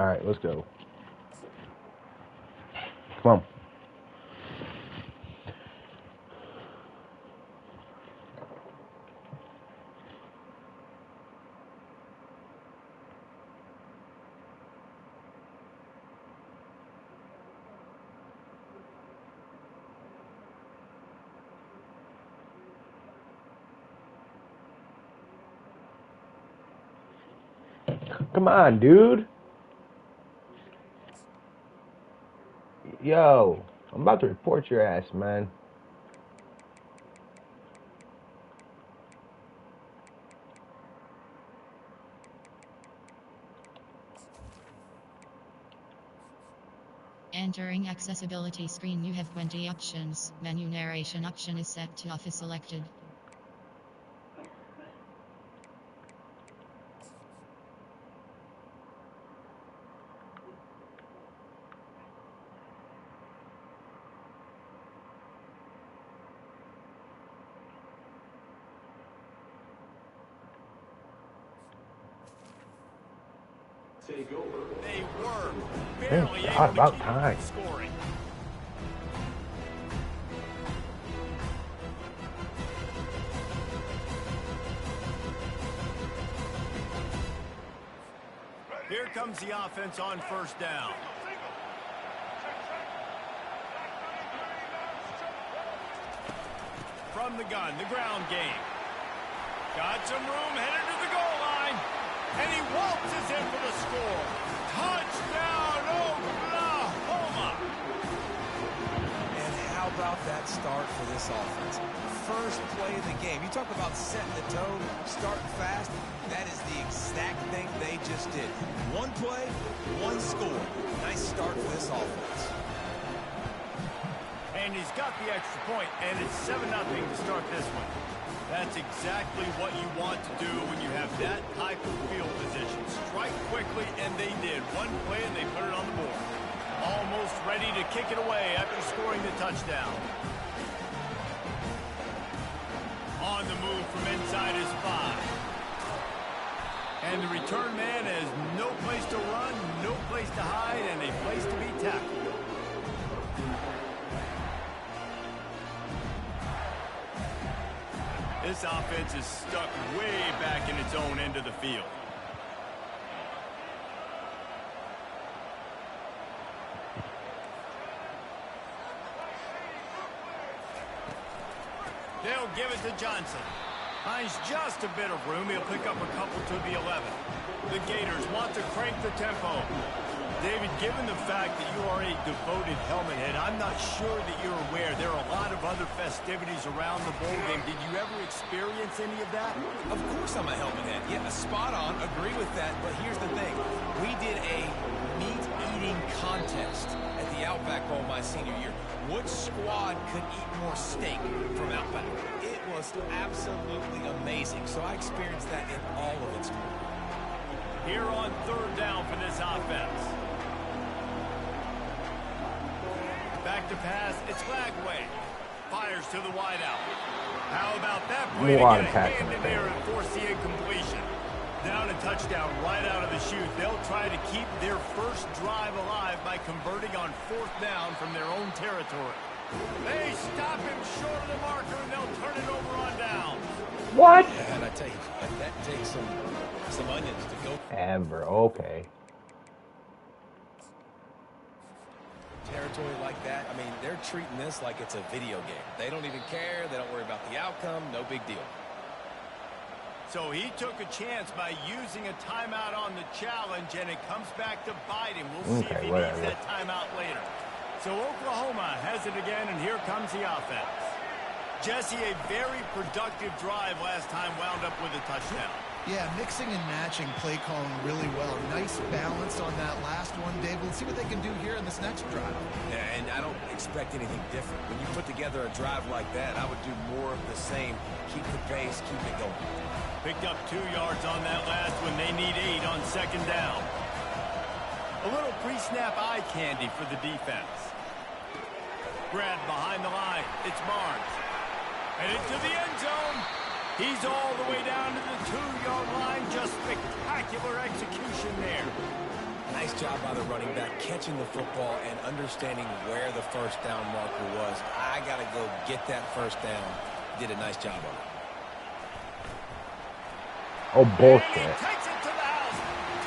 S1: right, let's go. Come on. Come on, dude. Yo, I'm about to report your ass, man.
S8: Entering accessibility screen, you have 20 options. Menu narration option is set to off is selected.
S6: Take over.
S2: They were barely
S1: It's
S2: able to
S1: about
S2: keep
S1: time.
S2: them from scoring. Here comes the offense on first down. From the gun, the ground game. Got some room, headed to the goal line. And he waltzes in for the score. Touchdown, Oklahoma!
S5: And how about that start for this offense? First play of the game. You talk about setting the tone, starting fast. That is the exact thing they just did. One play, one score. Nice start for this offense.
S2: And he's got the extra point, and it's 7-0 to start this one. That's exactly what you want to do when you have that type of field position. Strike quickly, and they did. One play, and they put it on the board. Almost ready to kick it away after scoring the touchdown. On the move from inside his 5. And the return man has no place to run, no place to hide, and a place to be tackled. This offense is stuck way back in its own end of the field. They'll give it to Johnson. Finds just a bit of room. He'll pick up a couple to the 11. The Gators want to crank the tempo. David, given the fact that you are a devoted helmet head, I'm not sure that you're aware there are a lot of other festivities around the bowl game. Did you ever experience any of that?
S5: Of course I'm a helmet head. Yeah, spot on. Agree with that. But here's the thing. We did a meat-eating contest at the Outback Bowl my senior year. Which squad could eat more steak from Outback? It was absolutely amazing. So I experienced that in all of its glory.
S2: Here on third down for this offense. Back to pass. It's Lagway. Fires to the wideout. How about that play to get a hand in there and force the incompletion? Down a touchdown right out of the chute. They'll try to keep their first drive alive by converting on fourth down from their own territory. They stop him short of the marker, and they'll turn it over on down.
S1: What?
S5: Yeah, and I tell you, that takes some onions to go.
S1: Amber, okay.
S5: Territory like that, I mean, they're treating this like it's a video game. They don't even care. They don't worry about the outcome. No big deal.
S2: So he took a chance by using a timeout on the challenge, and it comes back to bite him. We'll see if he needs that timeout later. So Oklahoma has it again, and here comes the offense. Jesse, a very productive drive last time, wound up with a touchdown.
S4: Yeah, mixing and matching play calling really well. Nice balance on that last one, Dave. Let's see what they can do here in this next drive.
S5: Yeah, and I don't expect anything different. When you put together a drive like that, I would do more of the same. Keep the pace, keep it going.
S2: Picked up 2 yards on that last one. They need 8 on second down. A little pre-snap eye candy for the defense. Grab behind the line. It's Barnes. And into the end zone. He's all the way down to the 2-yard line. Just spectacular execution there.
S5: Nice job by the running back, catching the football and understanding where the first down marker was. I got to go get that first down. Did a nice job of it.
S1: Oh, bullshit.
S2: And he takes it to the house.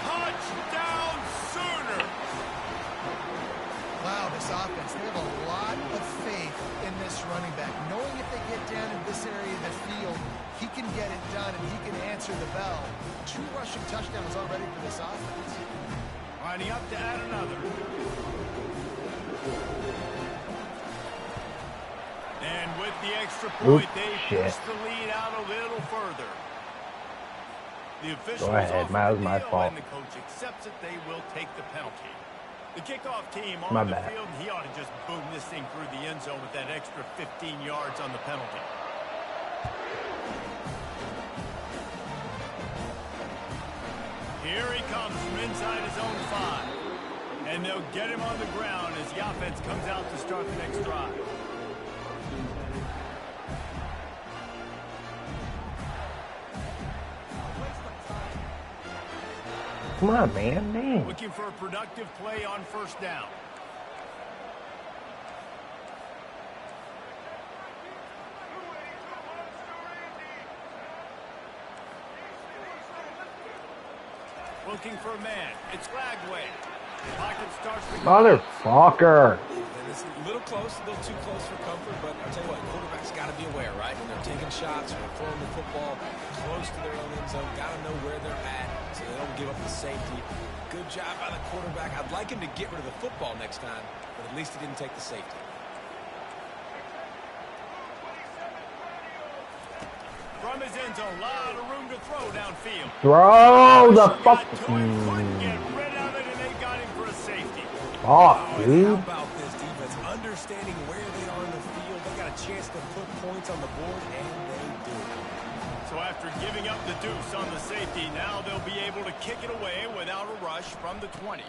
S2: Touchdown Sooner.
S4: Wow, this offense, they have a lot of faith in this running back. Knowing if they get down in this area of the field, he can get it done and he can answer the bell. 2 rushing touchdowns already for this offense.
S2: Lining up to add another. And with the extra point, they push the lead out a little further. The officials
S1: Go ahead,
S2: offer
S1: that was
S2: the
S1: my
S2: deal,
S1: fault.
S2: and the coach accepts it. They will take the penalty. The kickoff team on
S1: My
S2: the
S1: bad.
S2: field, he ought to just boom this thing through the end zone with that extra 15 yards on the penalty. Here he comes from inside his own 5. And they'll get him on the ground as the offense comes out to start the next drive.
S1: Come on, man.
S2: Looking for a productive play on first down. Looking for a man. It's Lagway. Pocket starts to
S1: Motherfucker.
S5: And it's a little close, a little too close for comfort, but I'll tell you what, quarterback's got to be aware, right? When they're taking shots, when they're throwing the football close to their own end zone, got to know where they're at so they don't give up the safety. Good job by the quarterback. I'd like him to get rid of the football next time, but at least he didn't take the safety.
S2: from his end zone. A lot of room to throw downfield.
S1: Throw the fuck.
S2: Couldn't get rid of it, and they got him for a safety.
S1: Oh,
S5: How
S1: dude.
S5: about this defense? Understanding where they are in the field, they got a chance to put points on the board, and they do.
S2: So after giving up the deuce on the safety, now they'll be able to kick it away without a rush from the 20.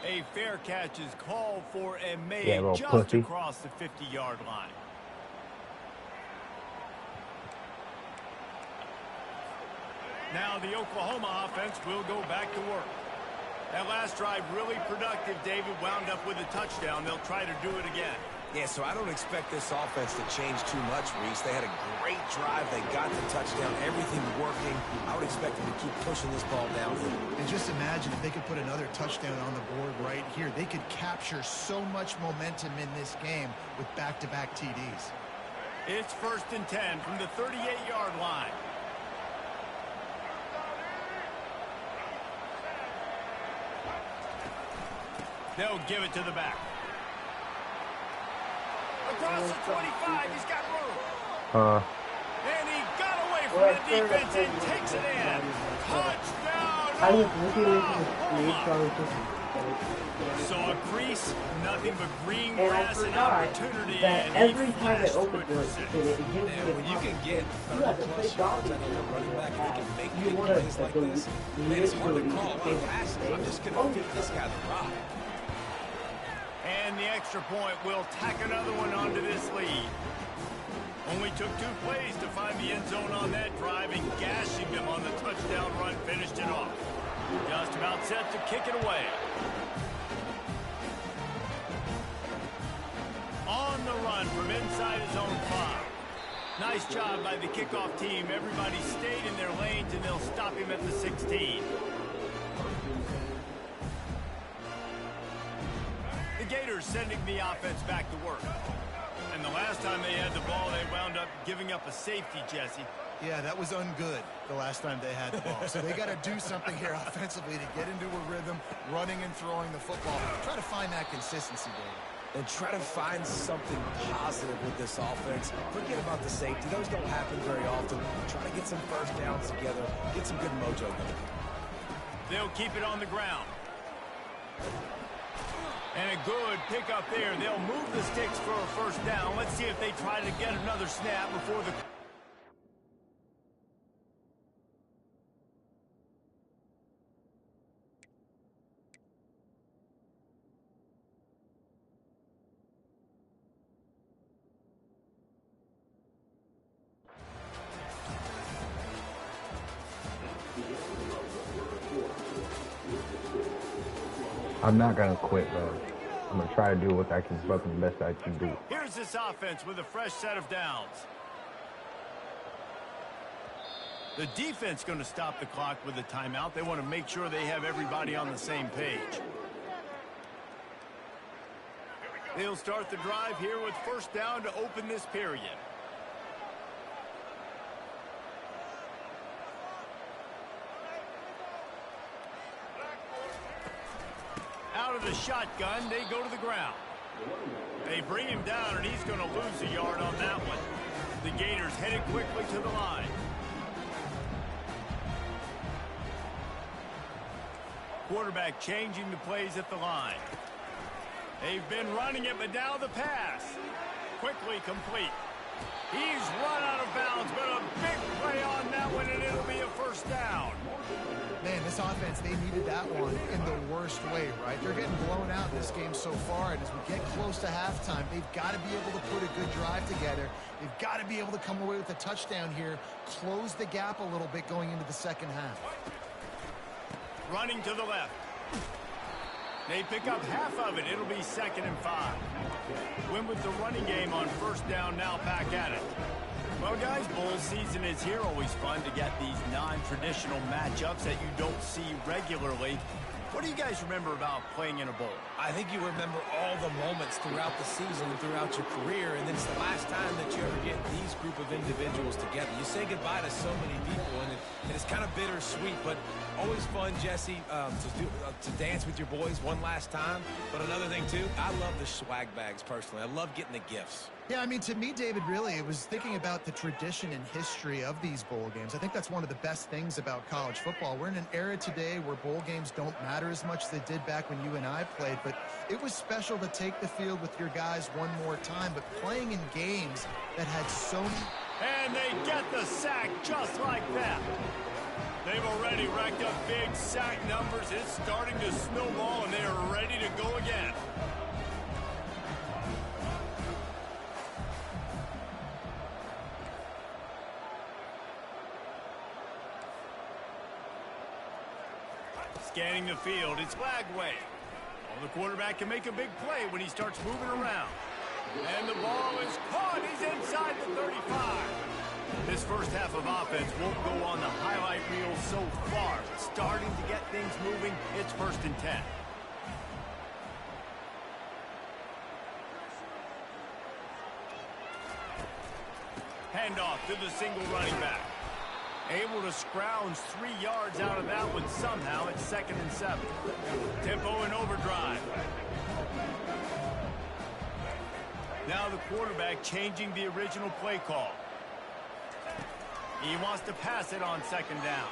S2: A fair catch is called for and made just
S1: pussy.
S2: across the 50-yard line. Now the Oklahoma offense will go back to work. That last drive really productive. David wound up with a touchdown. They'll try to do it again.
S5: Yeah, so I don't expect this offense to change too much, Reese. They had a great drive. They got the touchdown. Everything working. I would expect them to keep pushing this ball downhill.
S4: And just imagine if they could put another touchdown on the board right here. They could capture so much momentum in this game with back-to-back TDs.
S2: It's 1st and 10 from the 38-yard line. They'll give it to the back. Across the 25, he's got room. And he got away from the defense and takes it in. Touchdown!
S7: I was looking at
S2: Oklahoma.
S7: the screen,
S2: Saw a crease, nothing but green
S7: and I
S2: grass and
S7: forgot
S2: opportunity,
S7: that
S2: and
S7: every
S2: he
S7: time I
S2: flashed
S7: open
S2: through
S7: it,
S2: it for
S7: it
S2: six.
S7: gives
S5: And
S7: me
S5: when
S7: a
S5: you can get
S7: you have to
S5: 30-plus
S7: play
S5: yards
S7: doggy
S5: out of your running back, and he can make
S7: you
S5: big
S7: want to
S5: plays like this, man, it's hard to call. I'm just going to feed this guy the rock.
S2: And the extra point will tack another one onto this lead. Only took 2 plays to find the end zone on that drive, and gashing them on the touchdown run finished it off. Just about set to kick it away. On the run from inside his own 5. Nice job by the kickoff team. Everybody stayed in their lanes, and they'll stop him at the 16. The Gators sending the offense back to work. And the last time they had the ball, they wound up giving up a safety, Jesse.
S4: Yeah, that was ungood the last time they had the ball. So they got to do something here offensively to get into a rhythm, running and throwing the football. Try to find that consistency, Dave.
S5: And try to find something positive with this offense. Forget about the safety. Those don't happen very often. Try to get some first downs together. Get some good mojo going.
S2: They'll keep it on the ground. And a good pickup there. They'll move the sticks for a first down. Let's see if they try to get another snap before the...
S1: I'm not gonna quit, bro. I'm gonna try to do what I can, fucking best I can do.
S2: Here's this offense with a fresh set of downs. The defense going to stop the clock with a timeout. They want to make sure they have everybody on the same page. They'll start the drive here with first down to open this period. Out of the shotgun, they go to the ground. They bring him down, and he's going to lose a yard on that one. The Gators headed quickly to the line. Quarterback changing the plays at the line. They've been running it, but now the pass. Quickly complete. He's run out of bounds, but a big play on that one, and it'll be a first down.
S4: Man, this offense, they needed that one in the worst way, right? They're getting blown out in this game so far, and as we get close to halftime, they've got to be able to put a good drive together. They've got to be able to come away with a touchdown here, close the gap a little bit going into the second half.
S2: Running to the left. They pick up half of it. It'll be 2nd and 5. Win with the running game on first down, now back at it. Well, guys, bowl season is here. Always fun to get these non-traditional matchups that you don't see regularly. What do you guys remember about playing in a bowl?
S5: I think you remember all the moments throughout the season and throughout your career, and then it's the last time that you ever get these group of individuals together. You say goodbye to so many people, and it's kind of bittersweet, but always fun, Jesse, to dance with your boys one last time. But another thing, too, I love the swag bags, personally. I love getting the gifts.
S4: Yeah, I mean, to me, David, really, it was thinking about the tradition and history of these bowl games. I think that's one of the best things about college football. We're in an era today where bowl games don't matter as much as they did back when you and I played, but it was special to take the field with your guys one more time, but playing in games that had so many...
S2: And they get the sack just like that. They've already racked up big sack numbers. It's starting to snowball, and they are ready to go again. Scanning the field, it's Lagway. Well, the quarterback can make a big play when he starts moving around. And the ball is caught. He's inside the 35. This first half of offense won't go on the highlight reel so far. Starting to get things moving, it's 1st and 10. Handoff to the single running back. Able to scrounge 3 yards out of that one somehow. It's 2nd and 7. Tempo and overdrive. Now the quarterback changing the original play call. He wants to pass it on 2nd down.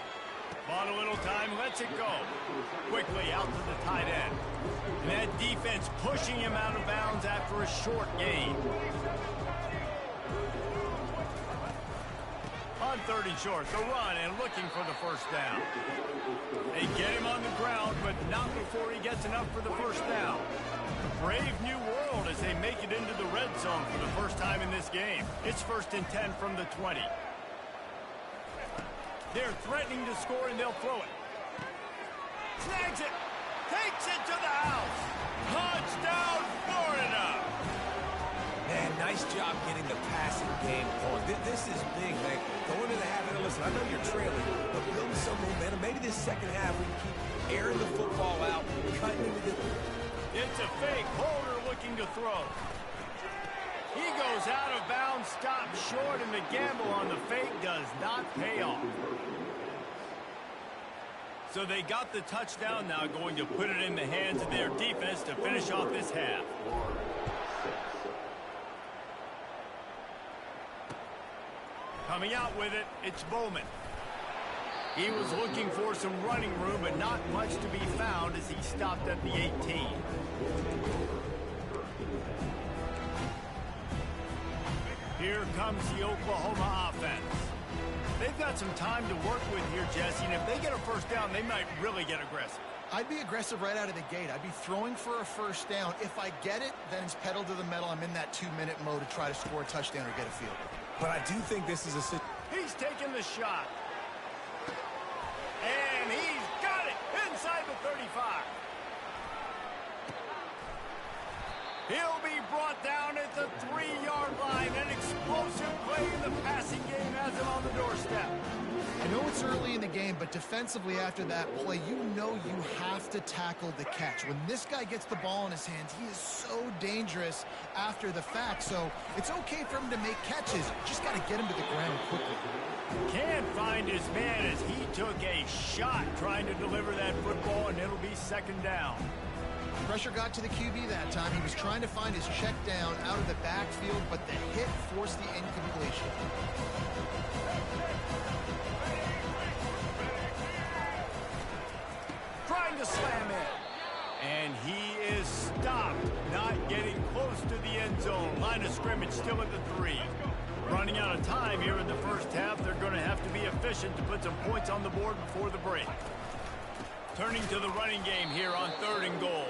S2: Bought a little time, lets it go. Quickly out to the tight end. And that defense pushing him out of bounds after a short gain. On 3rd and short, the run and looking for the first down. They get him on the ground, but not before he gets enough for the first down. A brave new world as they make it into the red zone for the first time in this game. It's 1st and 10 from the 20. They're threatening to score, and they'll throw it. Snags it. Takes it to the house. Touchdown, Florida.
S5: Man, nice job getting the passing game going. This is big, man. Going into the half, and listen, I know you're trailing, but building some momentum. Maybe this second half we can keep airing the football out, cutting into the...
S2: It's a fake. Holder looking to throw. He goes out of bounds, stopped short, and the gamble on the fake does not pay off. So they got the touchdown, now going to put it in the hands of their defense to finish off this half. Coming out with it, it's Bowman. He was looking for some running room, but not much to be found as he stopped at the 18. Here comes the Oklahoma offense. They've got some time to work with here, Jesse, and if they get a first down, they might really get aggressive.
S4: I'd be aggressive right out of the gate. I'd be throwing for a first down. If I get it, then it's pedal to the metal. I'm in that 2-minute mode to try to score a touchdown or get a field.
S5: But I do think this is a...
S2: He's taking the shot. And he's got it inside the 35. He'll be brought down at the 3-yard line. An explosive play in the passing game has him on the doorstep.
S4: I know it's early in the game, but defensively after that play, you know you have to tackle the catch. When this guy gets the ball in his hands, he is so dangerous after the fact. So it's okay for him to make catches. You just got to get him to the ground quickly.
S2: Can't find his man as he took a shot trying to deliver that football, and it'll be second down.
S4: Pressure got to the QB that time. He was trying to find his check down out of the backfield, but the hit forced the incompletion.
S2: Trying to slam it. And he is stopped, not getting close to the end zone. Line of scrimmage still at the 3. Running out of time here in the first half. They're going to have to be efficient to put some points on the board before the break. Turning to the running game here on 3rd and goal.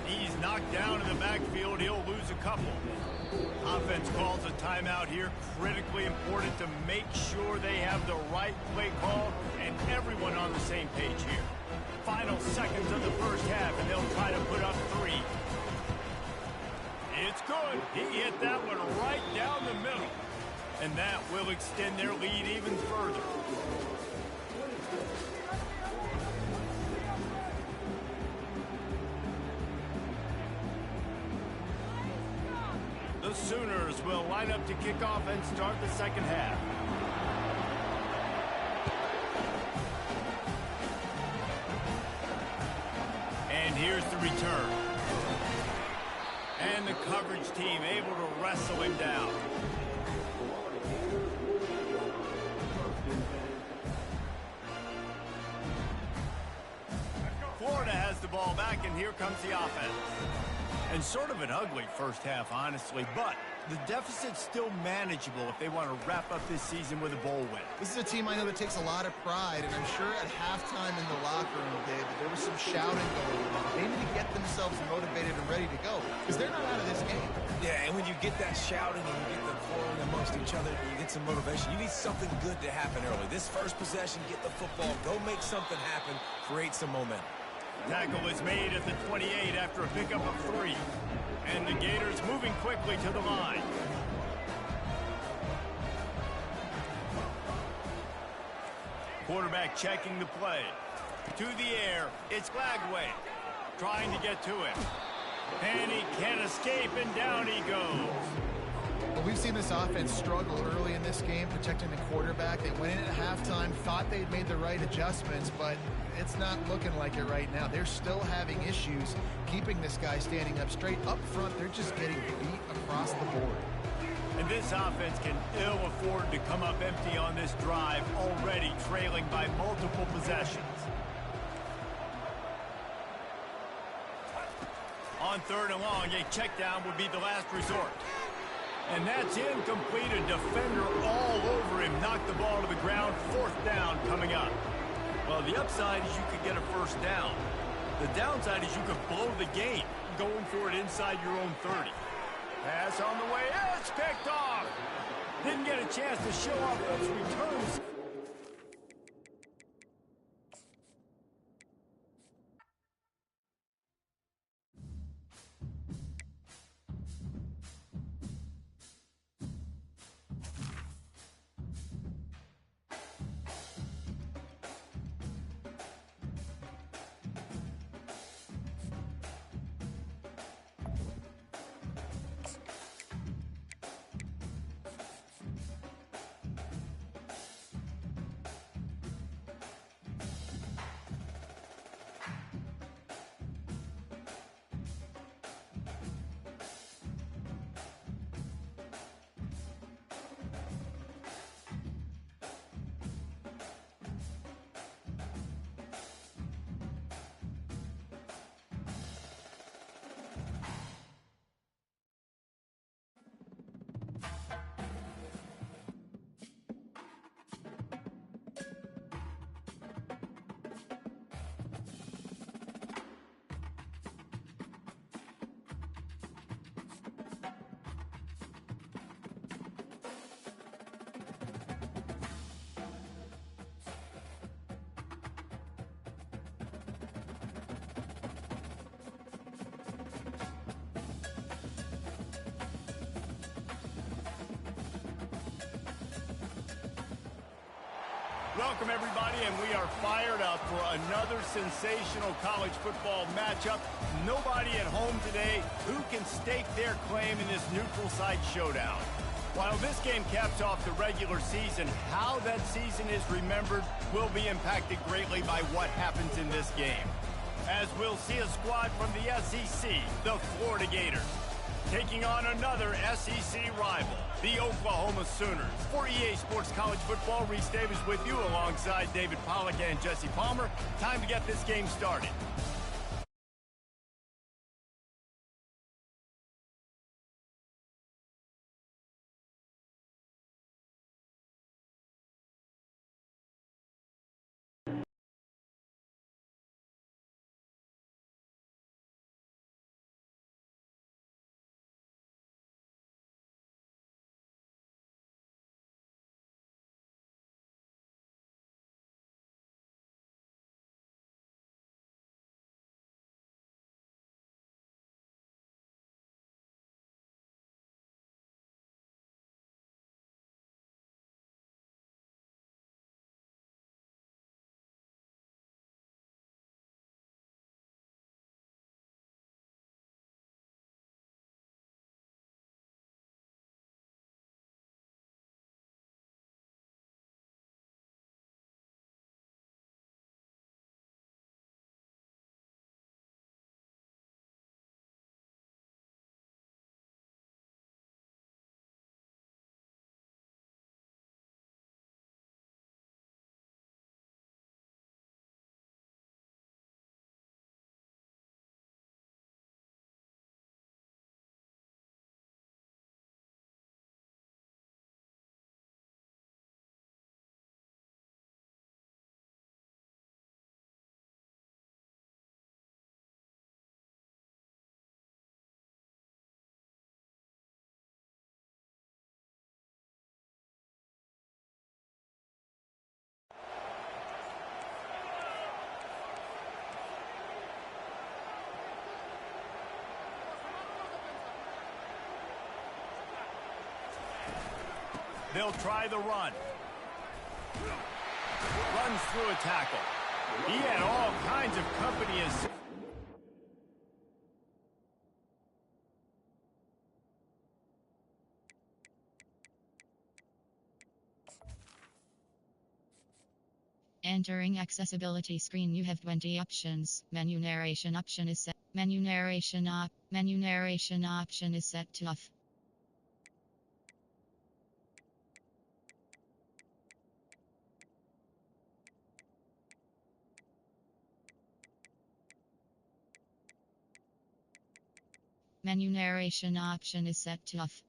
S2: He's knocked down in the backfield. He'll lose a couple. Offense calls a timeout here. Critically important to make sure they have the right play call and everyone on the same page here. Final seconds of the first half, and they'll try to put up 3. It's good. He hit that one right down the middle. And that will extend their lead even further. The Sooners will line up to kick off and start the second half. And here's the return. And the coverage team able to wrestle him down. Florida has the ball back, and here comes the offense. And sort of an ugly first half, honestly, but the deficit's still manageable if they want to wrap up this season with a bowl win.
S4: This is a team I know that takes a lot of pride, and I'm sure at halftime in the locker room, David, there was some shouting going on, maybe to get themselves motivated and ready to go, because they're not out of this game.
S5: Yeah, and when you get that shouting and you get the quarreling amongst each other, you get some motivation. You need something good to happen early. This first possession, get the football, go make something happen, create some momentum.
S2: Tackle is made at the 28 after a pickup of 3. And the Gators moving quickly to the line. Quarterback checking the play. To the air, it's Glagway. Trying to get to him. And he can't escape, and down he goes.
S4: Well, we've seen this offense struggle early in this game, protecting the quarterback. They went in at halftime, thought they'd made the right adjustments, but it's not looking like it right now. They're still having issues keeping this guy standing up straight. Up front, they're just getting beat across the board.
S2: And this offense can ill afford to come up empty on this drive, already trailing by multiple possessions. On 3rd and long, a check down would be the last resort. And that's incomplete. A defender all over him. Knocked the ball to the ground. 4th down coming up. Well, the upside is you could get a first down. The downside is you could blow the game going for it inside your own 30. Pass on the way. It's picked off. Didn't get a chance to show off those returns. Welcome, everybody, and we are fired up for another sensational college football matchup. Nobody at home today who can stake their claim in this neutral site showdown. While this game caps off the regular season, how that season is remembered will be impacted greatly by what happens in this game. As we'll see a squad from the SEC, the Florida Gators, taking on another SEC rival, the Oklahoma Sooners. For EA Sports College Football, Reese Davis with you alongside David Pollack and Jesse Palmer. Time to get this game started. They'll try the run. Runs through a tackle. He had all kinds of company as...
S8: Entering accessibility screen, you have 20 options. Menu narration option is set. Menu narration option is set to off. Menu narration option is set to off.